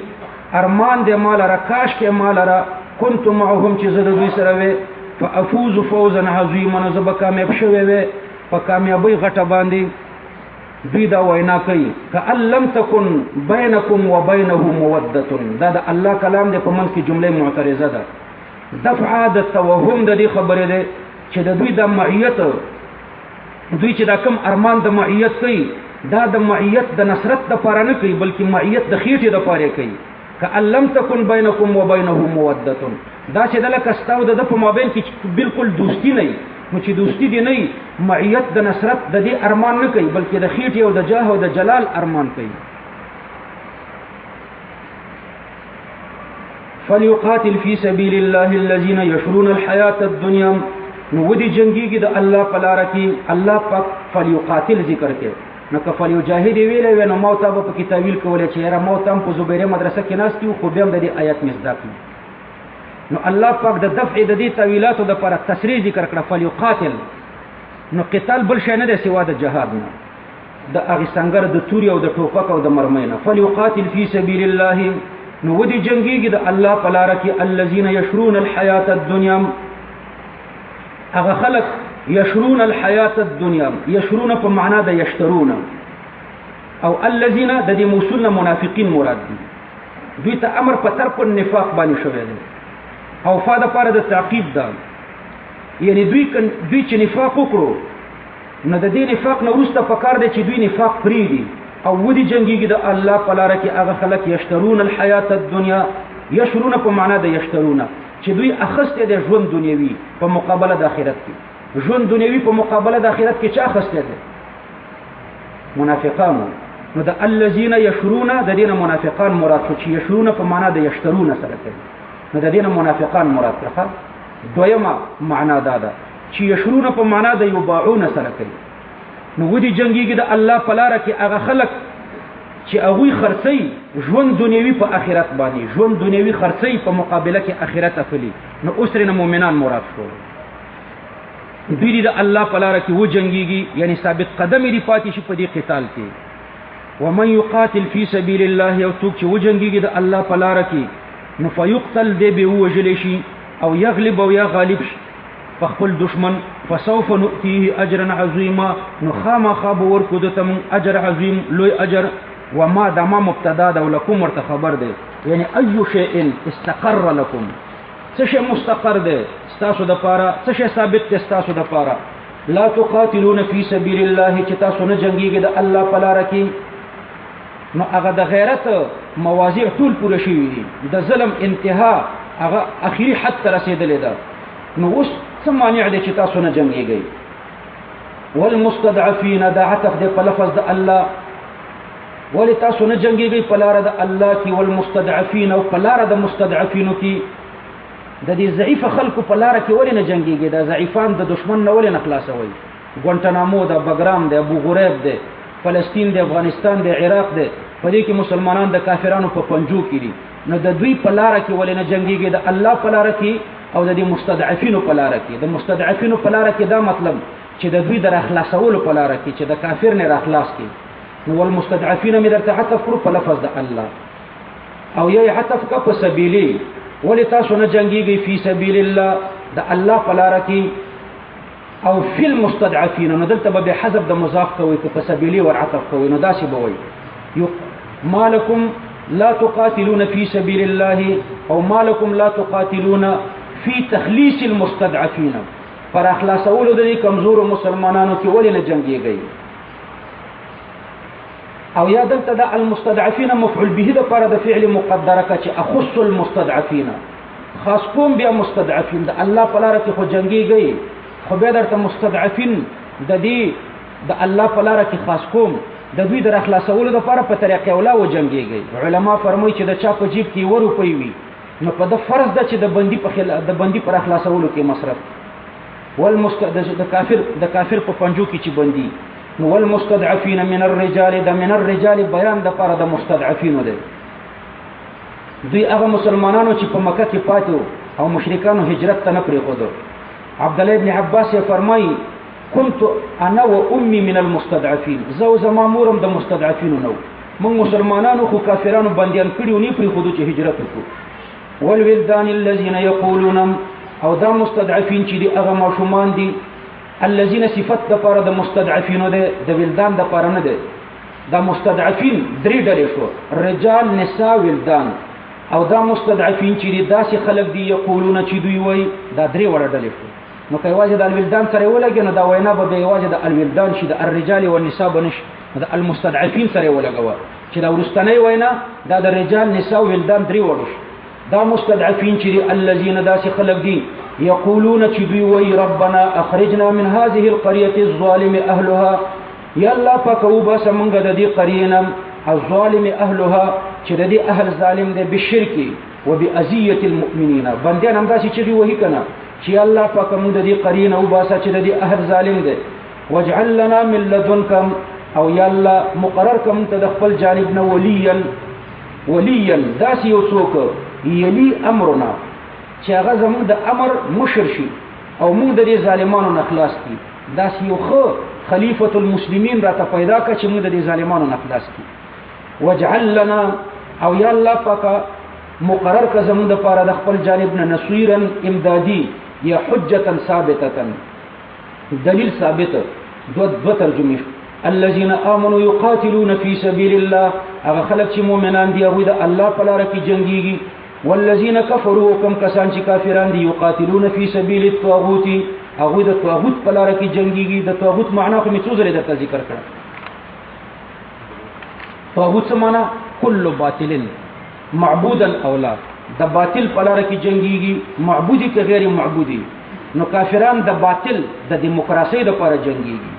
S1: ارمان دې مال را کاش کې مال را كنت معهم چې زه دوی سره وې فافوز فوزا عظیما زب کامیاب شوي وې په کامیابی غټه باندې دوی دا وینا کوي کأن لم تكن بينكم وبينه موده دا د الله کلام دې په منځ کې جمله معترضه ده دفع د توهم د دې خبره ده چې د دوی د معیت دوی چې دا کم ارمان د معیت کوي دا د معیت د نصرت د پاره نه کوي بلکې معیت د خېټې د پاره کوي کأن لم تكن بينكم وبينه موده دا چې دلته کستاو د په مابین کې بالکل دوستی نه نو چې دوستی دی نه معیت د نصرت د دې ارمان نه کوي بلکې د خېټې او د جاه او د جلال ارمان کوي فليقاتل في سبيل الله الذين يشرون الحياة الدنيا نو ودي جنگيږي د الله په لار کې الله پاک فليقاتل ذکر کوي نو که فليجاهد ویلې نو موت په کتابیل کولای چې را موت هم په زبیره مدرسه کې ناس کیو خو بیا د دې آیات مصداق نو الله پاک د دفع د دې تعویلاتو د پر تسریع ذکر کړه فليقاتل نو قتال بل شي نه دی سوا د جهاد نه د هغه څنګه د توري او د ټوپک او د مرمۍ نه فليقاتل في سبيل الله نو ودي جنگيږي د الله په لار کې الذين يشرون الحياة الدنيا هغه خلق يشرون الحياة الدنيا يشرون په معنا د يشترون او الذين د دې موصول منافقین مراد دي دوی ته امر په ترک النفاق باندې شوی دی او فاده پر د تعقیب ده یعنی دوی چې نفاق وکړو نو د دې نفاق نه وروسته پکار دی چې دوی نفاق پریږدي او ودي جنگيږي د الله په لار کې هغه خلق يشترون الحياة الدنيا يشرون په معنا د يشترون چې دوی اخسته د ژوند دنیوي په مقابله د آخرت کې ژوند دنیوي په مقابله د آخرت کې چا اخسته دي منافقان نو د الذين يشرون د دین منافقان مراد شو چې يشرون په معنا د يشترون سره کوي نو د دین منافقان مراد کړه دویمه معنا دا ده چې يشرون په معنا د يباعون سره کوي نو ودي جنگيږي د الله په لار کې هغه خلق چې هغه خرڅي ژوند دنیوي په آخرت باندې ژوند دنیوي خرڅي په مقابله کې آخرت اخلي نو اسرنا مؤمنان مراد شو دوی د الله په لار کې و جنگيږي یعنی ثابت قدم دي پاتې شي په دې قتال کې ومن يقاتل في سبيل الله او څوک چې و جنگيږي د الله په لار کې نو فيقتل دې به وجل شي او يغلب او یا غالب شي فخپل دشمن فسوف نؤتيه اجرا عظيما نو خامخ به ورکو دته اجر عظیم لوی اجر وما دما مبتدا ده ولکم ورته خبر ده یعنی اي شيء استقر لكم څه شی مستقر ده تاسو د پاره څه شی ثابت ده تاسو د پاره لا تقاتلون في سبيل الله چې تاسو نه جنگيږئ د الله په لار کې نو هغه د غیرت مواضیع ټول پوره شي د ظلم انتها هغه اخیری حد ته رسیدلې ده نو اوس څه مانع ده چې تاسو نه جنگيږئ والمستضعفين دا عطف ده په لفظ د الله ولی تاسو نه جنگيږئ په لار د الله کې والمستضعفين او په لار د مستضعفين کې د دې ضعیف خلکو په لار کې ولی نه جنگيږي دا ضعیفان د دشمن نه ولی نه خلاصوي ګوانټانامو دا بګرام دا ابو غریب دا فلسطین دا افغانستان دا عراق دا په دې کې مسلمانان د کافرانو په پنجو کې دي نو د دوی په لار کې ولی نه جنگيږي د الله په لار کې او د دې مستضعفين په لار کې د مستضعفين په لار کې دا مطلب چې د دوی در اخلاصولو په لار کې چې د کافر نه راخلاص کی نو والمستضعفين مې درته عطف کړو په لفظ د الله او یې عطف کا په سبیلی ولی تاسو نه جنگيږئ فی سبیل الله د الله په لار کې او فی المستضعفين نو دلته به حذف د مضاف کوي په سبیلی ور عطف کوي نو داسې به وي مالکم لا تقاتلون فی سبیل الله او مالکم لا تقاتلون فی تخلیص المستضعفين پر اخلاصولو د کمزور مسلمانانو کې ولې نه جنگيږي او یا دلته د المستضعفين مفعول به د پر د فعل مقدره کا چې اخص المستضعفين خاص کوم بیا مستضعفین د الله په لار کې خو جنگيږي خو بیا درته مستضعفین د دې د الله په لار کې خاص کوم د دوی در اخلاصولو لپاره په طریقې اوله و جنگيږي علما فرمایي چې د چا په جیب کې ورو پي وي نو په د فرض ده چې د بندي پر اخلاصولو کې مصرف د کافر په پنجو کې چې بندي نو والمستضعفين من الرجال د من الرجال بیان د لپاره د مستضعفین ده دوی هغه مسلمانانو چې په مکه کې پاتو او مشرکانو هجرت ته نه پریښودو عبد الله ابن عباس فرمایي كنت انا وامي من المستضعفين زو زما مورم د مستضعفین نو موږ مسلمانانو خو کافرانو بنديان کړیو نه پریښودو چې هجرت وکړو والولدان الذين يقولون او دا مستضعفین چې دی هغه ماشومان دي الذين صفت د پاره د مستضعفین ده د ولدان د پاره نه ده دا مستضعفین درې ډلې شو رجال نساء ولدان او دا مستضعفین چې داسې خلک دي یقولون چې دوی وای دا درې وړ ډلې شو نو که واجد الولدان سره ولګي نو دا وینا به واجد الولدان شي د الرجال والنساء بنش دا المستضعفین سره ولګوا چې دا ورستنی وینا دا د رجال نساء ولدان درې وړ دا مستضعفین چې الذين داسې خلک دي يقولون چې دوی وای ربنا اخرجنا من هذه القريه الظالم اهلها یا الله پاکو بس مونږ د دې قرینه الظالم اهلها چې د دې اهل ظالم دي بالشرك وباذيه المؤمنين بندیان هم داسې چې دی وਹੀ کنه چې الله پاک مونږ د دې قرینه او باسه چې د دې اهل ظالم دي واجعل لنا من لدنك او یا الله مقرر کوم ته د خپل جانب نه وليا داسې یو څوک یلی امرنا چې هغه زموږ د امر مشر شي او موږ د دې ظالمانو نه خلاص کړي داسې یو خلیفۃ المسلمین را ته پیدا کړي چې موږ د دې ظالمانو نه خلاص کړي واجعل لنا او یا الله پاک مقرر ک زموږ د پاره د خپل جانب نه نصيرا امدادي یا حجتا ثابته دلیل ثابت دو ترجمه الذين امنوا يقاتلون في سبيل الله هغه خلک چې مؤمنان دي او د الله په لار کې جنگيږي والذين كفروا كم كسان چې کافران دي يقاتلون في سبيل الطاغوت هغه د طاغوت په لار کې جنگيږي د طاغوت معنا خو می څو ځله درته ذکر کړم طاغوت څه معنا كل باطل معبودا او لا د باطل په لار کې جنگيږي معبودي که غیر معبودي نو کافران د باطل د دیموکراسي د لپاره جنگيږي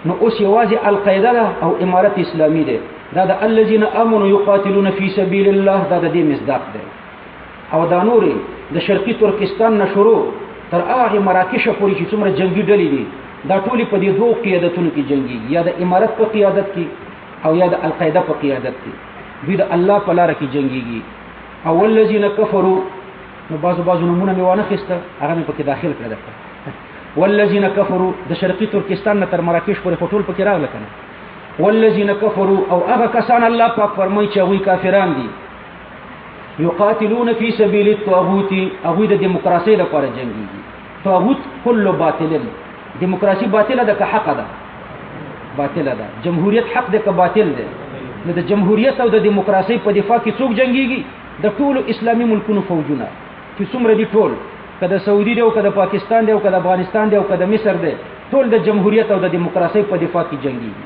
S1: نو اوس یوازې القاعده او امارت اسلامي ده دا د الذين امنوا يقاتلون في سبيل الله دا د دې مصداق ده او دا نوري د شرقي ترکستان نشورو تر هغه مراکش پورې چې څومره جنگي ډلې دي دا ټولي په دې دوه قیادتونو کې جنگي یا د امارت په قیادت کې او یا د القاعده په قیادت کې دوی د الله په لار کې جنگيږي او الذين كفروا نو بعضو نمونه میوانه خسته هغه په کې داخل کړل والذين كفروا د شرقي ترکستان نه تر مراکش پورې ټول پکې راغله کنه والذين كفروا او هغه کسان الله پاک فرمایي چې وی کافران دي يقاتلون في سبيل الطاغوت او د دیموکراسي لپاره جنگيږي طاغوت كل باطل دیموکراسي باطله ده که حق ده باطله ده جمهوریت حق ده که باطل ده نو د جمهوریت او د دیموکراسي په دفاع کې څوک جنگيږي د ټولو اسلامي ملکونو فوجونه چې څومره دي ټول کله سعودي دی او کله پاکستان دی او کله افغانستان دی او کله مصر دی ټول د جمهوریت او د دیموکراسي په دفاع کې جنگيږي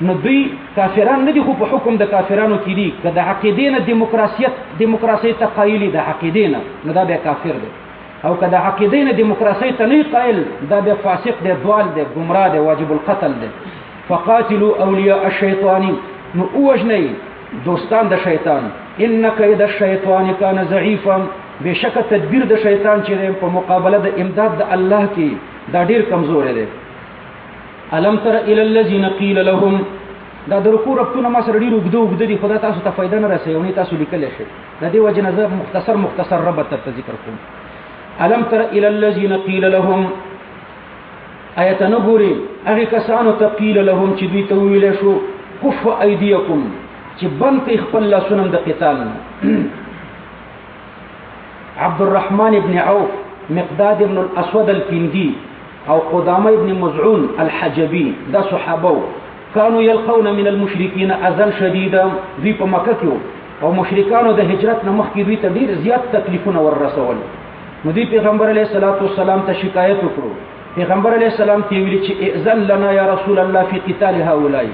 S1: نو دوی کافران نه دي خو په حکم د کافرانو کې دي که د عقیدې نه دیموکراسي ته قایل د عقیدې نه نو دا به کافر دی او که د عقیدې نه دیموکراسي ته نه قایل دا به فاسق دی ضال دی گمراه دی واجب القتل دی فقاتلوا اولیاء الشیطان نو اوجنی دوستان د شیطان ان کید الشیطان کان ضعیفا بشک تدبیر د شیطان چې په مقابله د امداد د الله کې دا ډیر کمزور دی الم تر الى الذين قيل لهم دا د رکوع ربطونه ما سره ډیر وګدو دي خدای تاسو ته فائدہ نه رسېونی تاسو لیکل شي د دې وجه نظر مختصر ربط ته ذکر کوم الم تر الى الذين قيل لهم آیت نګوري هغه کسانو ته قیل لهم چې دوی ته ویل شو کف ایدیکم چې بند خپل لاسونه د قتال عبد الرحمن ابن عوف مقداد ابن الاسود الكندي او قدامه ابن مزعون الحجبي دا صحابه كانوا يلقون من المشركين اذى شديدا دوی په مکه کې او مشرکانو د هجرت نه مخکې دوی ته ډیر زیات تکلیفونه ورسول نو دوی پیغمبر علیه الصلاۃ والسلام ته شکایت وکړو پیغمبر علیه السلام ته ویل چې اذن لنا یا رسول الله فی قتال هؤلاء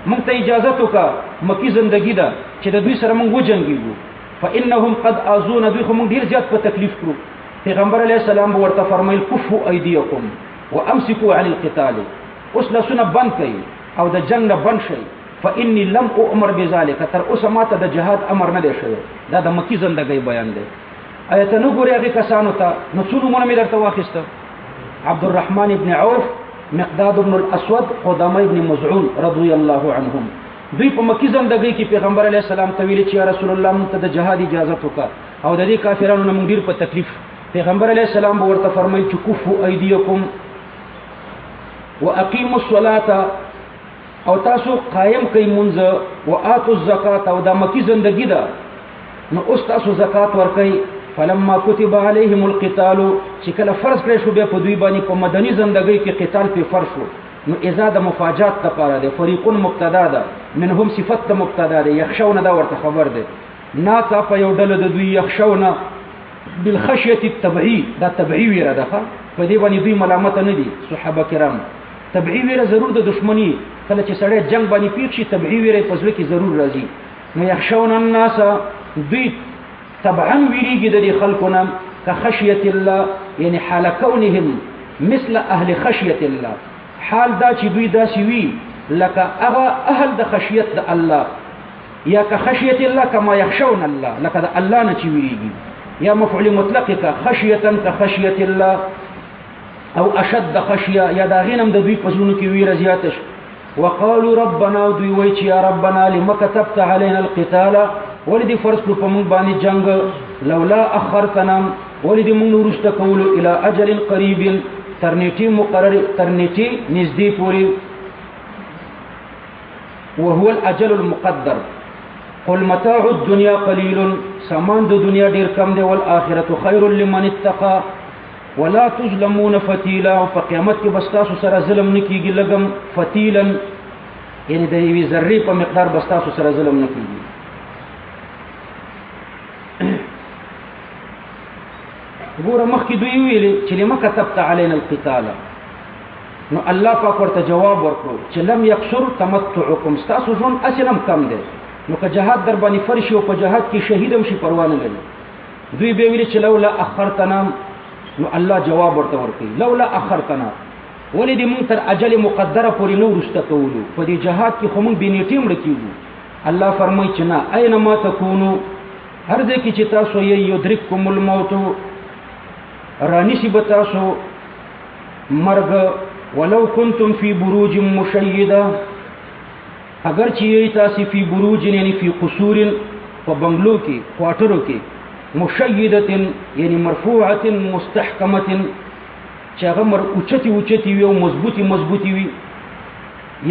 S1: مونږ ته اجازه وکړه مکی زندگی دا چې د دوی سره مونږ وجنګیږو فانهم قد اذون دوی هم ډیر زیات په تکلیف کړو پیغمبر علیه السلام ورته فرمایل کفوا ایدیکم وامسكوا عن القتال اوس لسونه بند کړئ او د جنگ نه بند شئ فاني لم اؤمر بذلك تر اوسه ماته د جهاد امر نه دی شوی دا د مکی زندګۍ بیان دی آیت نو ګوري هغه کسانو ته نو څو نمونه مې درته واخیسته عبد الرحمن ابن عوف مقداد ابن الاسود قدامه ابن مزعون رضی الله عنهم دوی په مکی زندګۍ کې پیغمبر علیه السلام ته ویل چې یا رسول الله مونږ ته د جهاد اجازه وکړه او د دې کافرانو نه مونږ ډیر په تکلیف پیغمبر علیه السلام ورته فرمایي چې کفوا ایدیکم واقیموا الصلاه او تاسو قائم کئ منځ او اتو الزکات او د مکی زندگی دا نو اوس تاسو زکات ورکئ فلما كتب عليهم القتال چې کله فرض کړی شو بیا په دوی باندې په مدني زندگی کې قتال په فرض شو نو اذا د مفاجات لپاره ده فریقون مبتدا ده منهم صفت مبتدا ده يخشون دا ورته خبر ده ناڅه په یو ډله د دوی يخشون بالخشيه التبعي دا تبعي ویره ده په دې باندې دوی ملامت نه دي صحابه کرام تبعی ویره ضرور د دشمنی کله چې سړی جنگ باندې پیښ شي تبعی ویره په ځل کې ضرور راځي نو یخشون الناس دوی طبعا ویریږي د خلقنا كخشيه الله یعنی حال كونهم مثل اهل خشيه الله حال دا چې دوی داسې وي لکه هغه اهل د خشیت د الله یا كخشيه الله كما يخشون الله لکه د الله نه چې ویریږي یا مفعول مطلق كخشيه كخشيه الله او اشد خشيه یا دا غینم د دوی پسونو کې ویره زیاتش وقالوا ربنا دوی وای چې یا ربنا لما كتبت علينا القتال ولدي فرض کړو په موږ باندې جنگ لولا اخرتنا ولدي موږ ورسته کول الى اجل قريب ترنيتي مقرر ترنيتي نزدي پوری وهو الاجل المقدر قل متاع الدنيا قليل سامان د دنیا ډیر کم دی والاخره خير لمن اتقى ولا تظلمون فتيلا او په قیامت کې بس تاسو سره ظلم نکېږي لګم فتیلا یعنی د یوې ذرې په مقدار بس تاسو سره ظلم نکېږي ګوره مخکې دوی ویلي چې لما كتبت علينا القتال نو الله پاک ورته جواب ورکړو چې لم يقصر تمتعكم تاسو ژوند اصلم کم دی نو که جهاد در باندې فرش او په جهاد کې شهیدم شي پروا نه لري دوی به ویلي چې لولا اخرتنا نو الله جواب ورته ورکړي لولا اخرتنا ولدي مون تر اجل مقدره پورې نو رسته کولو په دې جهاد کې خو مون بنیټیم رکیږو الله فرمایي چې نه اينما تکونو هر ځای کې چې تاسو یې یدرککم الموت رانیسی بتاسو مرګ ولو کنتم فی بروج مشیده اگر چې یې تاسو فی بروج یعنی فی قصور په بنگلو کې کوارټرو کې مشيدة يعني مرفوعة مستحكمة چاغه اوچتی اوچتی وي او مضبوطی مضبوطی وي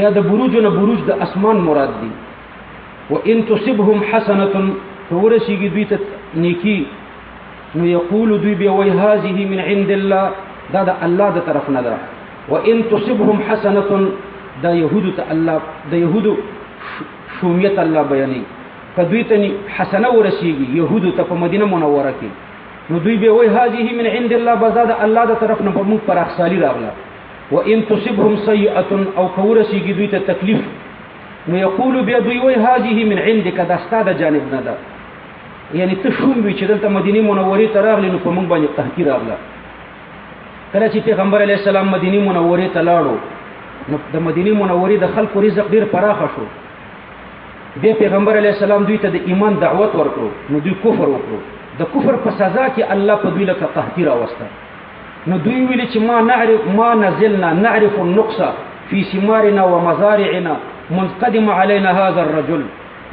S1: یا د بروجونه بروج د اسمان مراد دي وان تصبهم حسنه فورسیږي دوی ته نیکی نو یقول دوی به وای هذه من عند الله دا د الله د طرف نه ده وان تصبهم حسنه دا يهود ته الله د يهود شومیت الله بیانې کدوی ته حسنه ورسیږي يهود ته په مدینه منوره کې نو دوی به وای هذه من عند الله بزاد الله د طرف نه په موږ پر اخصالي راغله وان تصبهم سيئه او کورسیږي دوی ته تکلیف نو یقول بیا دوی وای هذه من عندك دا ستاده جانب نه ده یعنی ته شوم وی چې دلته مدینه منوره ته راغلی نو په موږ باندې تحقیر راغله کله چې پیغمبر علیه السلام مدینه منوره ته لاړو نو د مدینه منوره د خلکو رزق ډیر پراخه شو بیا پیغمبر علیه السلام دوی ته د ایمان دعوت ورکړو نو دوی کفر وکړو د کفر په سزا کې الله په دوی لکه تحقیر راوسته نو دوی ویل چې ما نزلنا نعرف النقص في ثمارنا ومزارعنا منقدم علينا هذا الرجل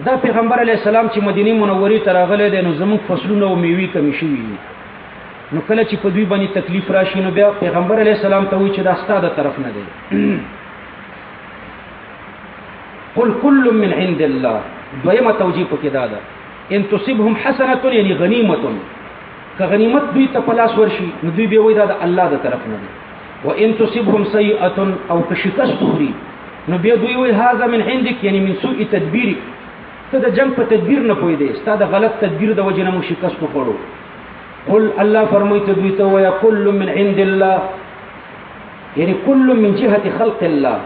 S1: دا پیغمبر علیه السلام چې مدینه منوره ته راغلی دی نو زموږ فصلونه او میوې کمی شوي نو کله چې په دوی باندې تکلیف راشي نو بیا پیغمبر علیه السلام ته وایي چې دا ستا د طرف نه دی قل كل من عند الله دویمه توجیه پکې دا ده ان تصبهم حسنه یعنی غنیمه که غنیمت دوی ته پلاس ورشي نو دوی به وایي دا د الله د طرف نه دی وان تصبهم سیئه او که شکست خوري نو بیا دوی وایي هذا من عندك یعنی من سوء تدبیرک ته د جنگ په تدبیر نه پوي دی ستا د غلط تدبیر د وجه نه مو شکست وکړو قل الله فرمایي ته دوی ته وایي كل من عند الله یعنی كل من جهه خلق الله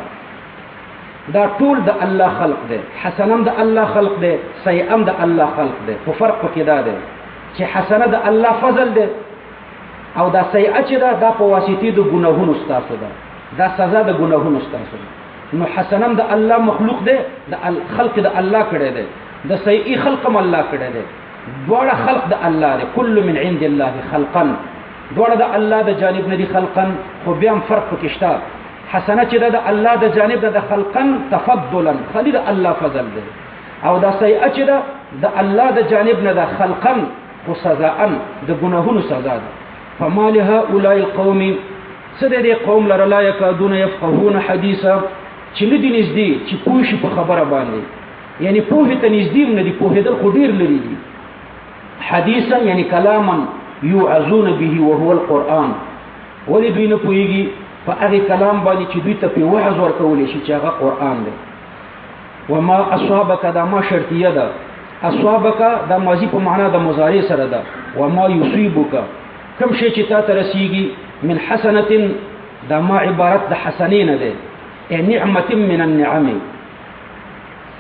S1: دا ټول د الله خلق دی، حسنم د الله خلق دی، سیئم د الله خلق دی. خو فرق پکې دا دی چې حسنه د الله فضل دی او دا سیئه چې دا په واسطه د ګناهونو ستاسو ده، دا سزا د ګناهونو ستاسو ده. نو حسنم د الله مخلوق دی، د خلق د الله کړی دی، د سیئه خلقم الله کړی دی. دواړه خلق د الله دی، کل من عند الله خلقا، دواړه د الله د جانب نه دي خلقا. خو بیا هم فرق پکې شته، حسنه چې د الله د جانب نه د خلقا تفضلا، خلی د الله فضل دی، او دا سیئه چې د الله د جانب نه د خلقا خو سزاء د ګناهونو سزا ده. فما لهؤلاء القوم، څه د دې قوم لره لا یکادون یفقهون حدیثا، چې نه دي نږدې چې پوه شي په خبره باندې، یعنی پوهې ته نږدې هم نه دي، پوهېدل خو ډېر لري دي. حدیثا یعنی کلاما یوعظون به وهو القرآن، ولې دوی نه پوهېږي په هغې کلام باندې چې دوی ته پرې وعظ ورکولی شي چې هغه قرآن دی. وما اصابک دا ما شرطیه ده، اصابک دا ماضي په معنا د مضارع سره ده. وما یصیبک کم شی چې تا ته رسیږي، من حسنة دا ما عبارت د حسنې نه ده، نعمة من النعم،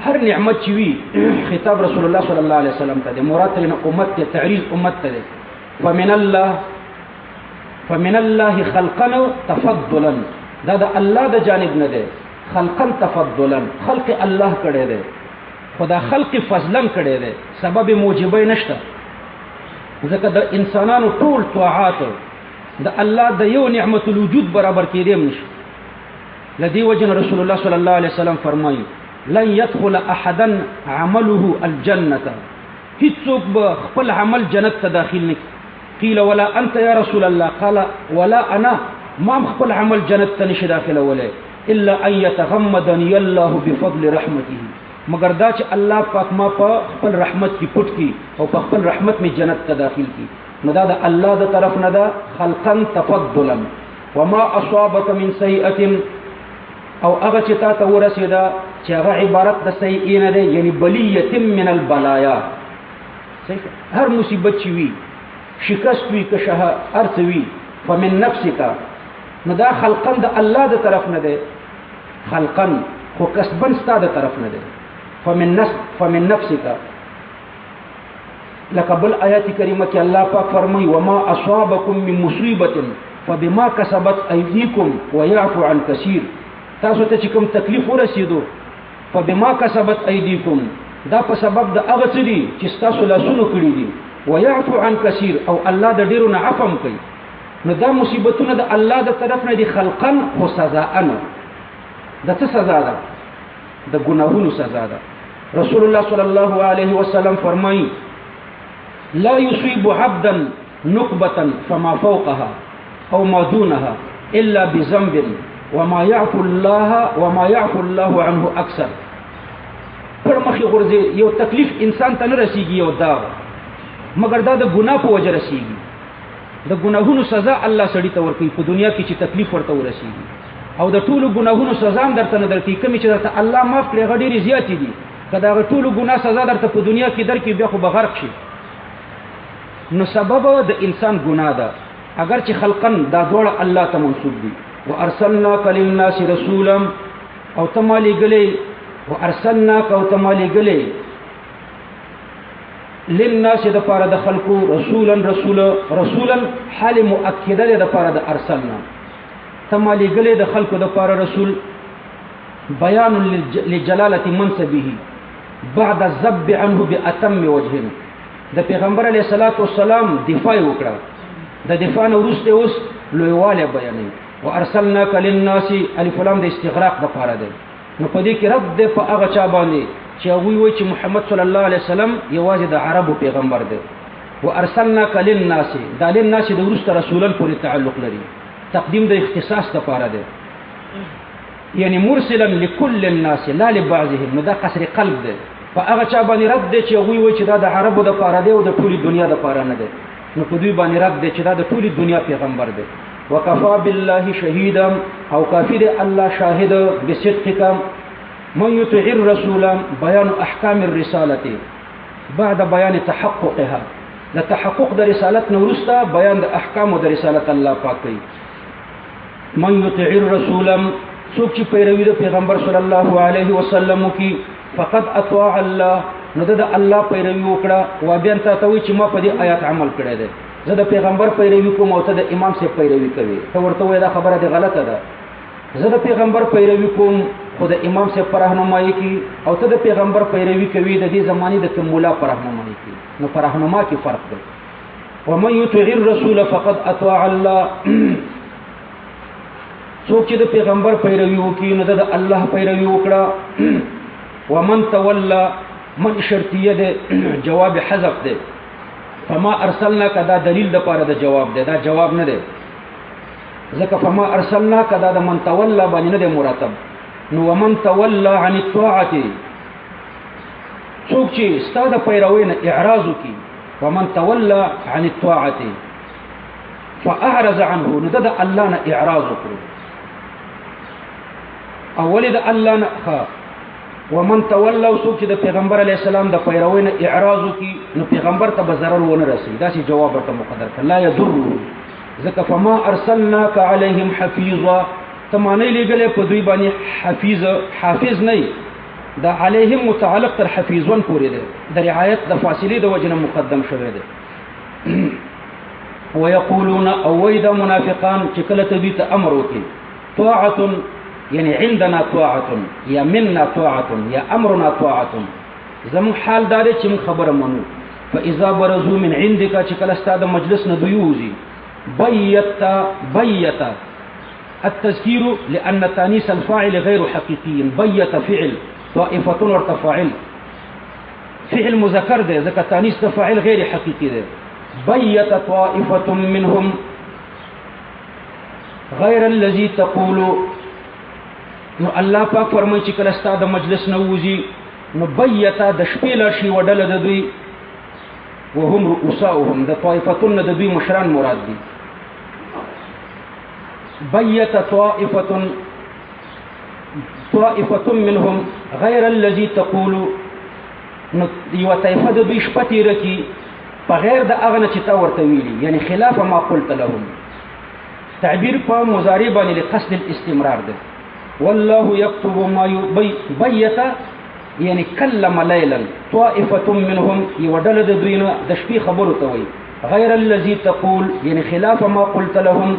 S1: هر نعمت چې وي خطاب رسول الله صلی الله علیه وسلم ته ده، مراد ترې امت ته، تعریض امت ته ده. فمن الله خلقا تفضلا، دا د الله د جانب نه ده، خلقا تفضلا، خلق الله کړی ده، خدا خلق فضلا کړی ده، سبب موجبه نشته. ځکه د انسانانو ټول طاعات د الله د یو نعمت الوجود برابر کېدی نشي. لدی وجه رسول الله صلی الله علیه وسلم فرمایي لن يدخل احدا عمله الجنه، هیڅوک به خپل عمل جنت ته داخل نه. قیل ولا انت یا رسول الله، قال ولا انا، ما خپل عمل جنت ته نشي داخله ولا الا ان يتغمدني الله بفضل رحمته، مگر دا چې الله پاک ما په خپل رحمت کې پټ کی او په خپل رحمت می جنت ته داخل کی. نو دا د الله د طرف نه ده، خلقا تفضلا. وما اصابك من سیئه، او هغه چې تا ته ورسېده چې هغه عبارت د سیئه نه ده، یعنی بلیه من البلایا، هر مصیبت چې وي، شکست وي، که هر څه وي، فمن نفسك، نو دا خلقا د الله د طرف نه ده، خلقا خو کسبا ستا د طرف نه ده. فمن نفسك، لکه بل آیات کریمه کې الله پاک فرمایي وما اصابکم من مصیبه فبما کسبت ایدیکم ويعفو عن کثیر، تاسو ته چې کوم تکلیف ورسېدو فبما کسبت ایدیکم، دا په سبب د هغه څه دي چې تاسو لاسونو کړي دي، ويعفو عن کثیر، او الله د ډیرو نه عفو کوي. نو دا مصیبتونه د الله د طرف نه دي، خلقا خو سزا نه. د څه سزا ده؟ د ګناهونو سزا ده. رسول الله صلی الله علیه وسلم فرمایي لا يصيب عبدا نقبة فما فوقها او ما دونها الا بذنب وما يعفو الله عنه اكثر. پر مخې غورځي یو تکلیف انسان ته نه رسیږي، یو دا مگر دا د ګناه په وجه رسیږي. د ګناهونو سزا الله سړی ته ورکوي په دنیا کې چې تکلیف ورته ورسیږي، او د ټولو ګناهونو سزا هم درته نه درکوي. کومې چې درته الله معاف کړي هغه ډېرې زیاتې دي، که د هغه ټولو ګناه سزا درته په دنیا کې درکړي بیا خو به غرق شي. نو سبب د انسان ګناه ده، اگر چې خلقا دا دواړه الله ته منسوب دي. وارسلناک للناس رسولا، او ته ما لېږلې، وارسلناک او ته ما لېږلې للناس دپاره د خلقو رسولا حال مؤکده دی دپاره د ارسلنا، ته ما لېږلې د خلقو دپاره رسول، بیان لجلالة منصبه بعد الذب عنه بأتم وجه. د پیغمبر علیه الصلاۃ والسلام دفاع وکړه، د دفاع نه وروسته اوس لویوالی بیانوي. وارسلناک للناس، الف لام د استغراق دپاره دی. نو په دې کې رد دی په هغه چا باندې چې هغوی وایي چې محمد صلی الله علیه وسلم یوازې د عربو پیغمبر دی. وارسلناک للناس، دا للناس د وروسته رسولا پورې تعلق لري، تقدیم د اختصاص دپاره دی، یعنی مرسلا لكل الناس لا لبعضهم. نو دا قصر قلب دی، په هغه چا باندې رد دی چې هغوی وایي چې دا د عربو دپاره دی او د ټولې دنیا دپاره نه دی. نو په دوی باندې رد دی چې دا د ټولې دنیا پیغمبر دی. وکفا بالله شهیدا، او کافی دی الله شاهد بصدقک. من یطع الرسول، بیان احکام الرسالة بعد بیان تحققها، د تحقق د رسالت نه وروسته بیان د احکام د رسالت الله پاک کوي. من یطع الرسول، څوک چې پیروي د پیغمبر صلی الله علیه وسلم کی فقد اطاع الله نو د الله پیروي وکړه. و بیا ته وی چې ما په دې آیات عمل کړی دی، زه د پیغمبر پیروي کوم او ته د امام سے پیروي کوي، ته ورته وای دا خبره دی غلطه ده. زه د پیغمبر پیروي کوم خو د امام سے پر راهنمایي کی، او ته د پیغمبر پیروي کوي د دې زماني د کوم مولا پر راهنمایي کی، نو پر راهنما کې فرق دی. ومن يطع الرسول فقد اطاع الله څوک چې د پیغمبر پیروي وکړي نو د الله پیروي وکړه. ومن تولى من شرطیه ده جواب حذف ده، فما ارسلناک دا دلیل د پاره د جواب ده، دا جواب نه ده ځکه فما ارسلناک دا د من تولى باندې نه ده مرتب. نو ومن تولى عن الطاعه څوک چې ستاسو پیروي نه اعراض وکړي، ومن تولى عن الطاعه فاعرض عنه نو د الله نه اعراض وکړي. اول د الله نه ومن تولى څوک چې د پیغمبر علی السلام د پیروي نه اعراض وکړي نو پیغمبر ته به ضرر ونه رسي، دا چې جواب ورته مقدر کړه. لا يضر ځکه فما ارسلناک علیهم حفیظا تمانه لګلې په دوی باندې حافظ نه دا علیهم متعلق تر حفیظون پورې ده، د رعایت د فاصله د وجنه مقدم شوی ده. ويقولون اويد منافقان چې کله ته دې ته امر وکړي طاعه یعنی عندنا طاعه یا منا طاعه یا امرنا طاعه، زمو حال دار چې من خبره منو. فاذا برزوا من عندك چې کله ستاد مجلس نه دویوزي بيت التذكير لان تانيث الفاعل غير حقيقي. بيت فعل طائفه وارتفاعل فعل مذكر ده ځکه تانيث فاعل غیر حقيقي ده. بيت طائفه منهم غير الذي تقول نو الله پاک فرمایي چې کله ستاد مجلس نه وځي نو بیتا د شپې لاشي وډل د دوی وهم رؤساؤهم د طائفتون د دوی مشران مراد دي. بیت طائفه منهم غیر الذي تقول نو یو طائفه د دوی شپتی رکی په غیر د اغنه چې تا ورته ویلي، یعنی خلاف ما قلت لهم. تعبیر په مضارع باندې لقصد الاستمرار ده. والله يكتب ما بيت يعني كلم ليلا طائفه منهم يودل د دوینه د شپې خبرو ته وي غیر الذي تقول يعني خلاف ما قلت لهم.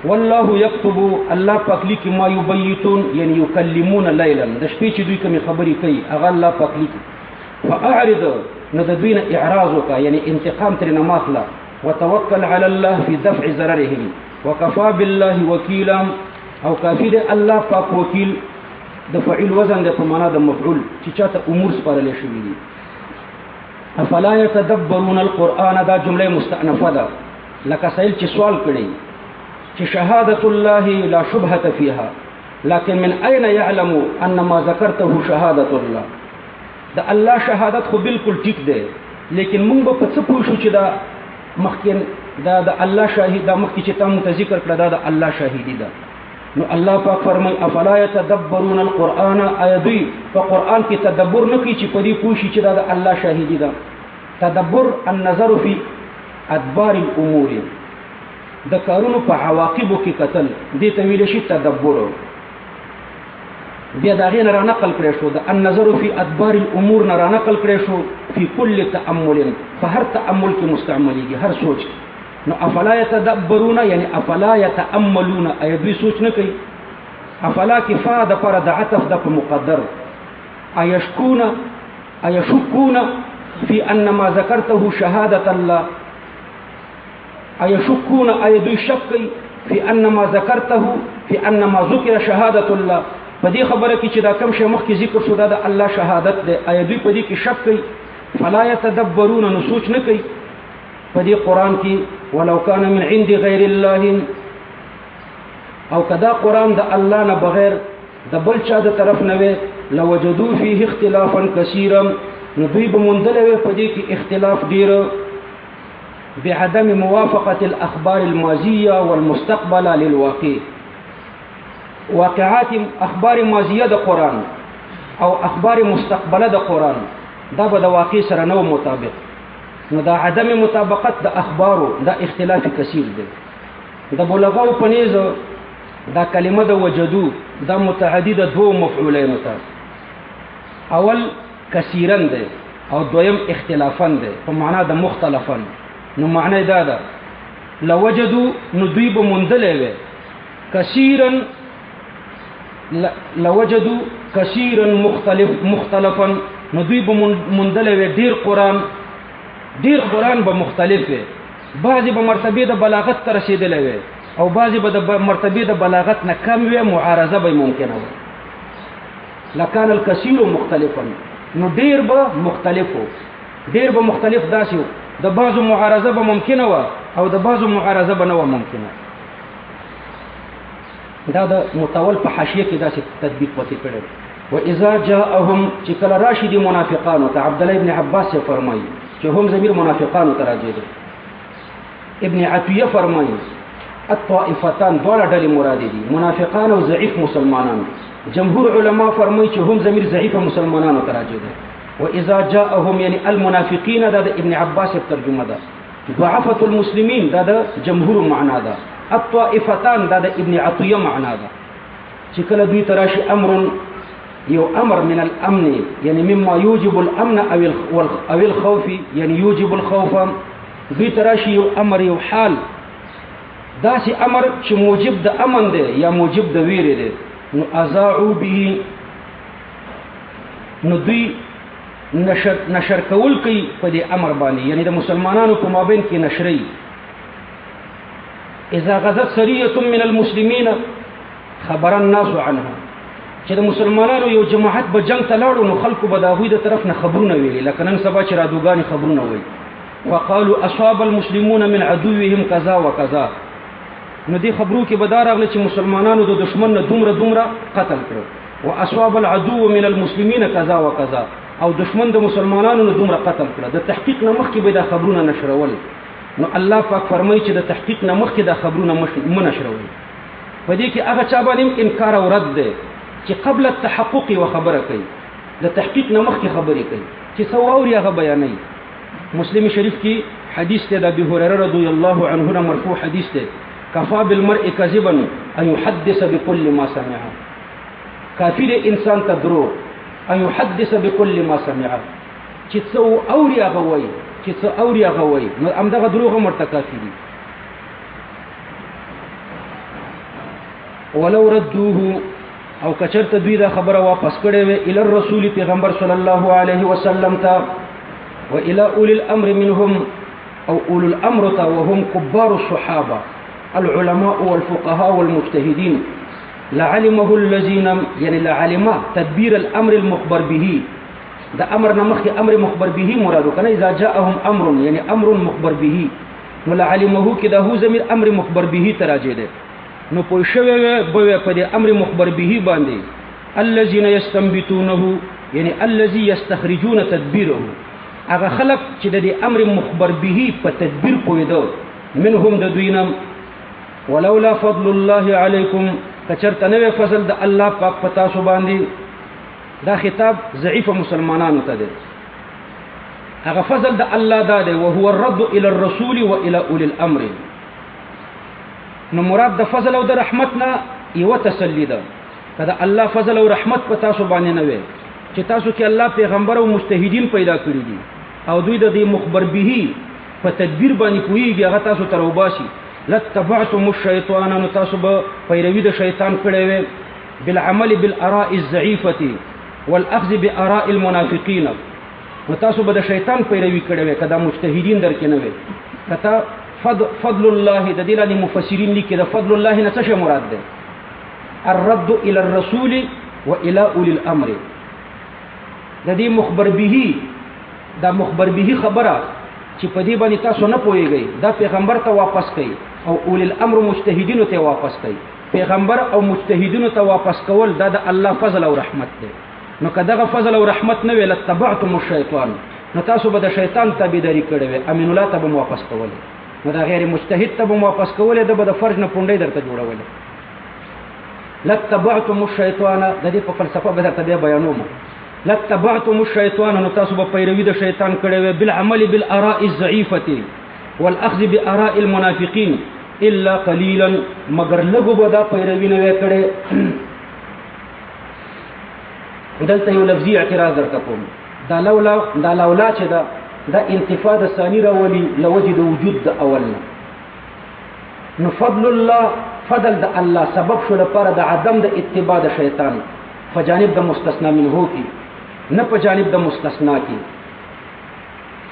S1: والله يكتب الله پاک لیکي ما يبيتون يعني يكلمون ليلا د شپې چې دوی کوم خبرې کوي هغه الله پاک لیکي. فاعرض نو د دوینه اعراض وکا يعني انتقام تر نه ماخله. وتوکل على الله في دفع ضررهم وكفى بالله وكيلا او کافی ده الله پاک وکیل. د فعل وزن ده په معنا د مفعول چې چاته امور سپارل شوی دي. افلا يتدبرون القرآن دا جمله مستأنفه ده لکه سائل چې سوال کړي چې شهادت الله لا شبهه فيها لكن من اين يعلم ان ما ذكرته شهادت الله. دا الله شهادت خو بالکل ټیک ده لیکن موږ په څه پوه شو چې دا مخکې دا د الله شاهد دا مخکې چې تاسو ذکر کړه دا د الله شاهدی ده. نو الله پاک فرمای افلا يتدبرون القرآن ايدي فقرآن کې تدبر نه کوي چې په دې پوښي چې دا د الله شاهدی ده. تدبر النظر في ادبار الامور د کارونو په عواقبو کې قتل دې ته ویل شي تدبر. بیا دا غیر را نقل کړی شو د النظر في ادبار الامور نه را نقل کړی شو في كل تأمل په هر تأمل کې مستعمليږي هر سوچ. نو افلا يتدبرون يعني افلا يتأملون اي دوی سوچ نه کوي. افلا کفا د پر د عطف د مقدر ايشكون في ان ما ذكرته شهاده الله. ايشكون اي دوی شک في ان ما ذكرته في ان ما ذكر شهاده الله. په دې خبره کې چې دا کوم شی مخکې ذکر شو دا د الله شهادت ده اي دوی په دې کې شک کوي. فلا يتدبرون نو سوچ نه کوي په دې قران کې. ولو كان من عند غير الله او کدا قران د الله نه بغیر د بل چا د طرف نه وي لوجدوا فيه اختلافا كثيرا نو دوی به مندلوي په دې کې اختلاف ډیر. بعدم موافقه الاخبار الماضيه والمستقبله للواقع. واقعات اخبار ماضيه د قران او اخبار مستقبله د قران دا به د واقع سره نو مطابق. نو دا عدم مطابقت د اخبارو دا اختلاف کثیر دی. د بلغاو پنيز دا کلمه د وجدو دا متعدد دو مفعولین ته اول کثیرن ده او دویم اختلافن ده په معنا د مختلفن نو معنی دا ده لوجدو نو دوی به مندلې وي کثیرن لوجدو کثیرن مختلفا نو دوی به مندلې وي ډیر قران به مختلف وي بعضی به مرتبه د بلاغت ته رسیدلې وي او بعضی به د مرتبه د بلاغت نه کم وي معارضه به ممکنه وي لکان الکثیر مختلفا نو ډیر به مختلف داسې د بعضو معارضه به ممکنه و او د بعضو معارضه به نه و ممکنه دا د متول په حاشیه کې داسې تطبیق پکې کړی و اذا جاءهم چې کله راشي دي منافقانو ته عبد الله ابن عباس فرمایي چې هم ضمیر منافقانو ته راځي ابن عطیه فرمایي الطائفتان دواړه ډلې مراد دي منافقان او ضعیف مسلمانان جمهور علما فرمایي چې هم ضمیر ضعیف مسلمانانو ته راځي واذا جاءهم يعني المنافقين دا ابن عباس ترجمه ده ضعفة المسلمين دا جمهور معنا ده الطائفتان دا ابن عطيه معنا ده چې کله دوی تراشي امر من الامن يعني مما يوجب الامن او الخوف يعني يوجب الخوف دوی تراشي امر یو حال داسې امر چې موجب د امن ده یا موجب د ویره ده نو اذاعوا به نو دوی نشر کول کوي په دې امر باندې یعنی د مسلمانانو په مابین کې نشري اذا غزت سريه من المسلمين خبر الناس عنها چې د مسلمانانو یو جماعت به جنگ ته لاړو نو خلکو به د هغوی د طرف نه خبرونه ویلي لکه نن سبا چې رادوګانې خبرونه وایي وقالوا اصاب المسلمون من عدوهم كذا وكذا نو دې خبرو کې به دا راغله چې مسلمانانو د دشمن نه دومره قتل کړو واصاب العدو من المسلمين كذا وكذا او دشمن د مسلمانانو نه دومره قتل کړه د تحقیق نه مخکې به دا خبرونه نشرول نو الله پاک فرمایي چې د تحقیق نه مخکې دا خبرونه منشرول په دې کې هغه چا باندې انکار او رد ده چې قبل التحقق و خبره کوي د تحقیق نه مخکې خبرې کوي چې څو اوري هغه بیانوي مسلم شریف کې حدیث ته د ابي هريره رضی الله عنه مرفوع حدیث ته کفا بالمرء كذبا ان يحدث بكل ما سمع کافر انسان ته درو ان يحدث بكل ما سمع چې څو اوري هغه وایي نو همدغه دروغ مرتکافي دي ولو ردوه او کچرته دوی دا خبره واپس کړي وي ال الرسول پیغمبر صلی الله علیه وسلم ته و الى اولي الامر منهم او اولو الامر ته وهم كبار الصحابه العلماء والفقهاء والمجتهدين لعلمه الذين يعني لعلم تدبير الامر المخبر به دا امر نمخ امر مخبر به مراد کنه اذا جاءهم امر يعني امر مخبر به نو لعلمه كده هو ضمیر امر مخبر به تراجه ده نو پوه شوی به په دې امر مخبر به باندې الذين يستنبطونه يعني الذي يستخرجون تدبيره هغه خلق چې د دې امر مخبر به په تدبیر پوهیدو منهم د دوینم ولولا فضل الله عليكم کچرته نو فضل د الله پاک پتا سو باندې دا خطاب ضعیف مسلمانانو ته دی هغه فضل د الله دا دی او هو الرد الى الرسول والى اولي الامر نو مراد د فضل او د رحمتنا یو تسلی ده کله الله فضل او رحمت پتا سو باندې نه وي چې تاسو کې الله پیغمبر او مجتهدین پیدا کړی دي او دوی د دې مخبر به په تدبیر باندې کویږي هغه تاسو تر وباسي لتبعتم الشیطان نو تاسو به پیروي د شیطان کړی وي بالعمل بالاراء الضعيفه والاخذ باراء المنافقين نو تاسو به د شیطان پیروي کړی وي کدا مجتهدین درکې نه وي کته فضل الله د دې مفسرین لیکي د فضل الله نه څه مراد ده الرد الى الرسول والى اولي الامر د دې مخبر به دا مخبر به خبره چې په دې باندې تاسو نه پوهیږئ دا پیغمبر ته واپس کړئ او اولي الامر مجتهدینو ته واپس کړئ پیغمبر او مجتهدینو ته واپس کول دا د الله فضل او رحمت ده نو کداغه فضل او رحمت نه ویل تبعتم الشیطان نو تاسو به د شیطان تابعداري کړئ وي امین الله ته به واپس کول نو دا غیر مجتهد ته به واپس کول د به فرض نه پونډې درته جوړول لتبعتم الشیطان د دې په فلسفه به درته بیانوم لتبعتم الشیطان نو تاسو به پیروي د شیطان کړی وي بالعمل بالاراء الضعيفه والاخذ باراء المنافقين الا قليلا مگر لګو به دا پیروي نه وکړي. دلته یو لفظي اعتراض درته کوم. دا لولا چې دا انتفاع د ثاني راولي لوجد وجود د اول نه. نو فضل الله فضل د الله سبب شو لپاره د عدم د اتباع د شیطان په جانب د مستثنا منه کی نه په جانب د مستثنا کی.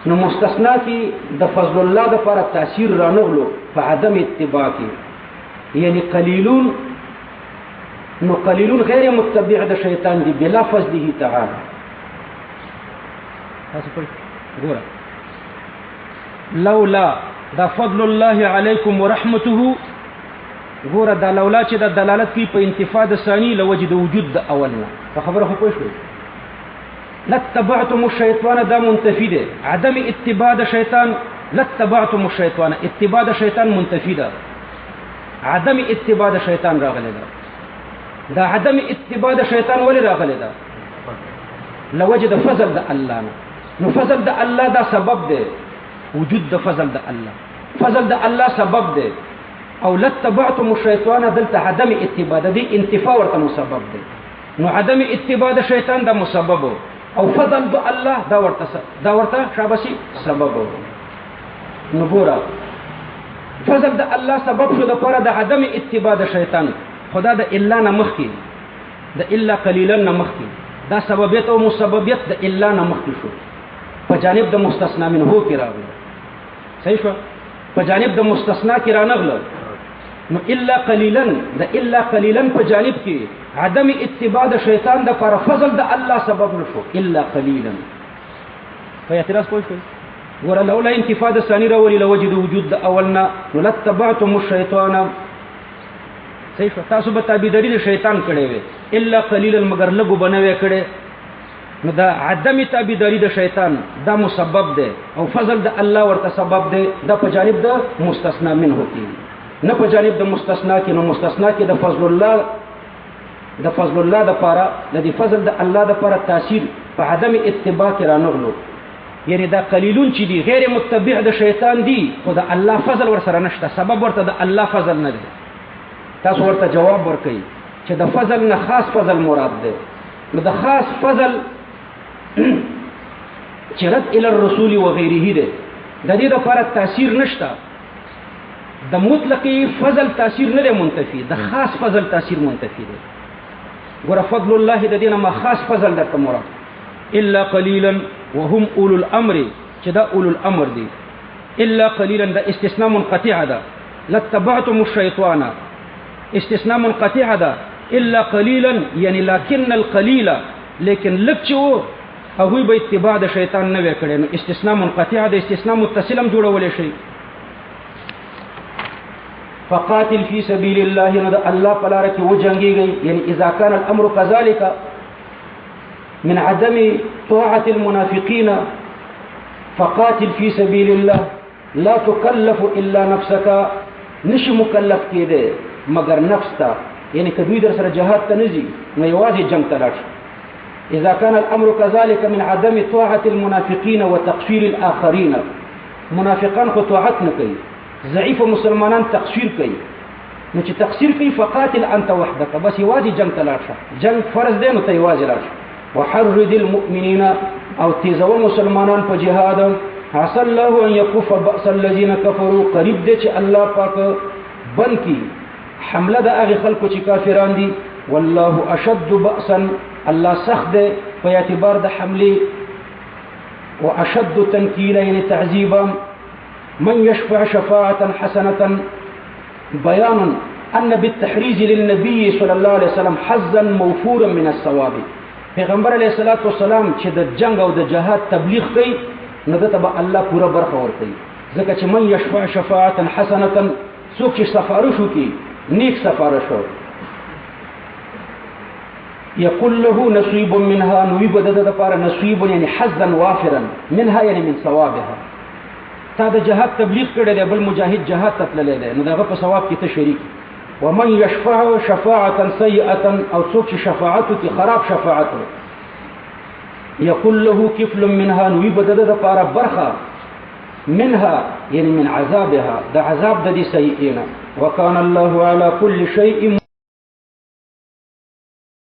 S1: نو مستثنا کی د فضل الله د لپاره تاثیر رانغلو په عدم اتباع کی، یعنی قلیلون. نو قلیلون غیر متبع د شیطان دی بلا فضله تعالی. تاسو په ګوره لولا دا فضل الله علیکم ورحمته، ګوره دا لولا چې د دلالت کوي په انتفاع د ثانی لوجد وجود د اولنا. په خبره خو پوه شئ. لاتبعتم الشیطان دا منتفی ده، عدم اتباع د شیطان. لاتبعتم الشیطان اتباع د شیطان منتفی ده، عدم اتباع د شیطان راغلی ده. دا عدم اتباع د شیطان ولی راغلی ده؟ لوجد فضل د الله نه. نو فضل د الله دا سبب ده، وجود د فضل د الله، فضل د الله سبب ده. او لاتبعتم الشیطان دلته عدم اتباع د دې انتفاع ورته مسبب ده. نو عدم اتباع د شیطان دا مسبب او فضل د الله دا ورته شابسي سبب. نو ګوره فضل د الله سبب شو د پاره د عدم اتباع د شیطان. خدا د الا نه مخکي، د الا قليلا نه مخکي، دا سببیت او مسببیت د الا نه مخکي شو. په جانب د مستثنا منه کې راغله. صحیح شو؟ په جانب د مستثنا کې رانغله. نو الا قليلا د الا قليلا په جانب کې عدم اتباع د شیطان د پر فضل د الله سبب نشو الا قليلا. په اعتراض کوی شو. ور لولا انتفاع د ثاني راولي لوجد وجود د اولنا نو لاتبعتم الشیطان. صحیح شو؟ تاسو به تابعداري د شیطان کړي وي الا قليلا مگر لګو بنوي کړي. نو دا عدم تابعداري د شیطان دا مسبب ده او فضل د الله ورته سبب ده. دا په جانب د مستثنا منه کې نه په جانب د مستثنا کې. نو مستثنا کې د فضل الله د پاره د فضل د الله د پاره تاثیر په عدم اتباع کې رانغلو. یعنی دا قلیلون چې دي غیر متبع د شیطان دي، خو د الله فضل ور سره نشته، سبب ورته د الله فضل نه دی. تاسو ورته جواب ورکړئ چې د فضل نه خاص فضل مراد دی. نو د خاص فضل چې رد الى الرسول وغيره ده، د دې لپاره تاثیر نشته. د مطلقي فضل تاثیر نه دی منتفي، د خاص فضل تاثیر منتفي دی. ګوره فضل الله د دینه ما خاص فضل درته مراد. الا قليلا وهم اولو الامر، چې دا اولو الامر دي. الا قليلا دا استثناء منقطع ده. لاتبعتم الشیطان استثناء منقطع ده. الا قليلا یعنی لكن القليل، لیکن لکچو هغه به اتباع د شیطان نه وکړي. نو استثناء منقطع ده، استثناء متصلم جوړولې شي. فقاتل في سبيل الله نو الله پلار کې وجنګيږي. یعنی اذا كان الامر كذلك من عدم طاعه المنافقين فقاتل في سبيل الله لا تكلف الا نفسك. نش مکلف کېده مگر نفس ته. یعنی کدوې در سره جهاد ته نزي نو یوازې جنگ ته لاړ. اذا كان الامر كذلك من عدم طاعه المنافقين وتقصير الاخرين. منافقان خو طاعت نه کوي، ضعیف مسلمانان تقصیر کوي. نو چې تقصیر کوي فقاتل انت وحدك، بس یوازې جنگ ته لاړ شه. جنگ فرض دی نو ته یوازې لاړ شه. وحرد المؤمنين او تیزو مسلمانان په جهاد. عسى الله ان يكف باس الذين كفروا، قریب دی چې الله پاک بند کی حمله د هغه خلکو چې کافران دي. والله اشد باسا، الله سخت دی په اعتبار د حمله. واشد تنكيلا یعنی تعذيبا. من يشفع شفاعة حسنة، بيان أن بالتحريز للنبي صلى الله عليه وسلم حظا موفورا من الثواب. پیغمبر علیہ الصلوۃ والسلام چې د جنگ او د جهاد تبلیغ کوي نو دته به الله پورا برخه ورکوي. ځکه چې من يشفع شفاعة حسنة، څوک چې سفارش وکړي نیک سفارش يقول له نصيب منها، نو يبدد د لپاره نصيب یعنی حظا وافرا منها یعنی من ثوابها. تا د جهاد تبلیغ کړی دی، بل مجاهد جهاد ته تللی دی، نو دغه په ثواب کې ته شریک. ومن يشفع شفاعة سيئة، او څوک چې شفاعت وکړي خراب شفاعت يقول له كفل منها، نو به د لپاره برخه منها يعني من عذابها، د عذاب د دې سیئینا. وکان الله على كل شيء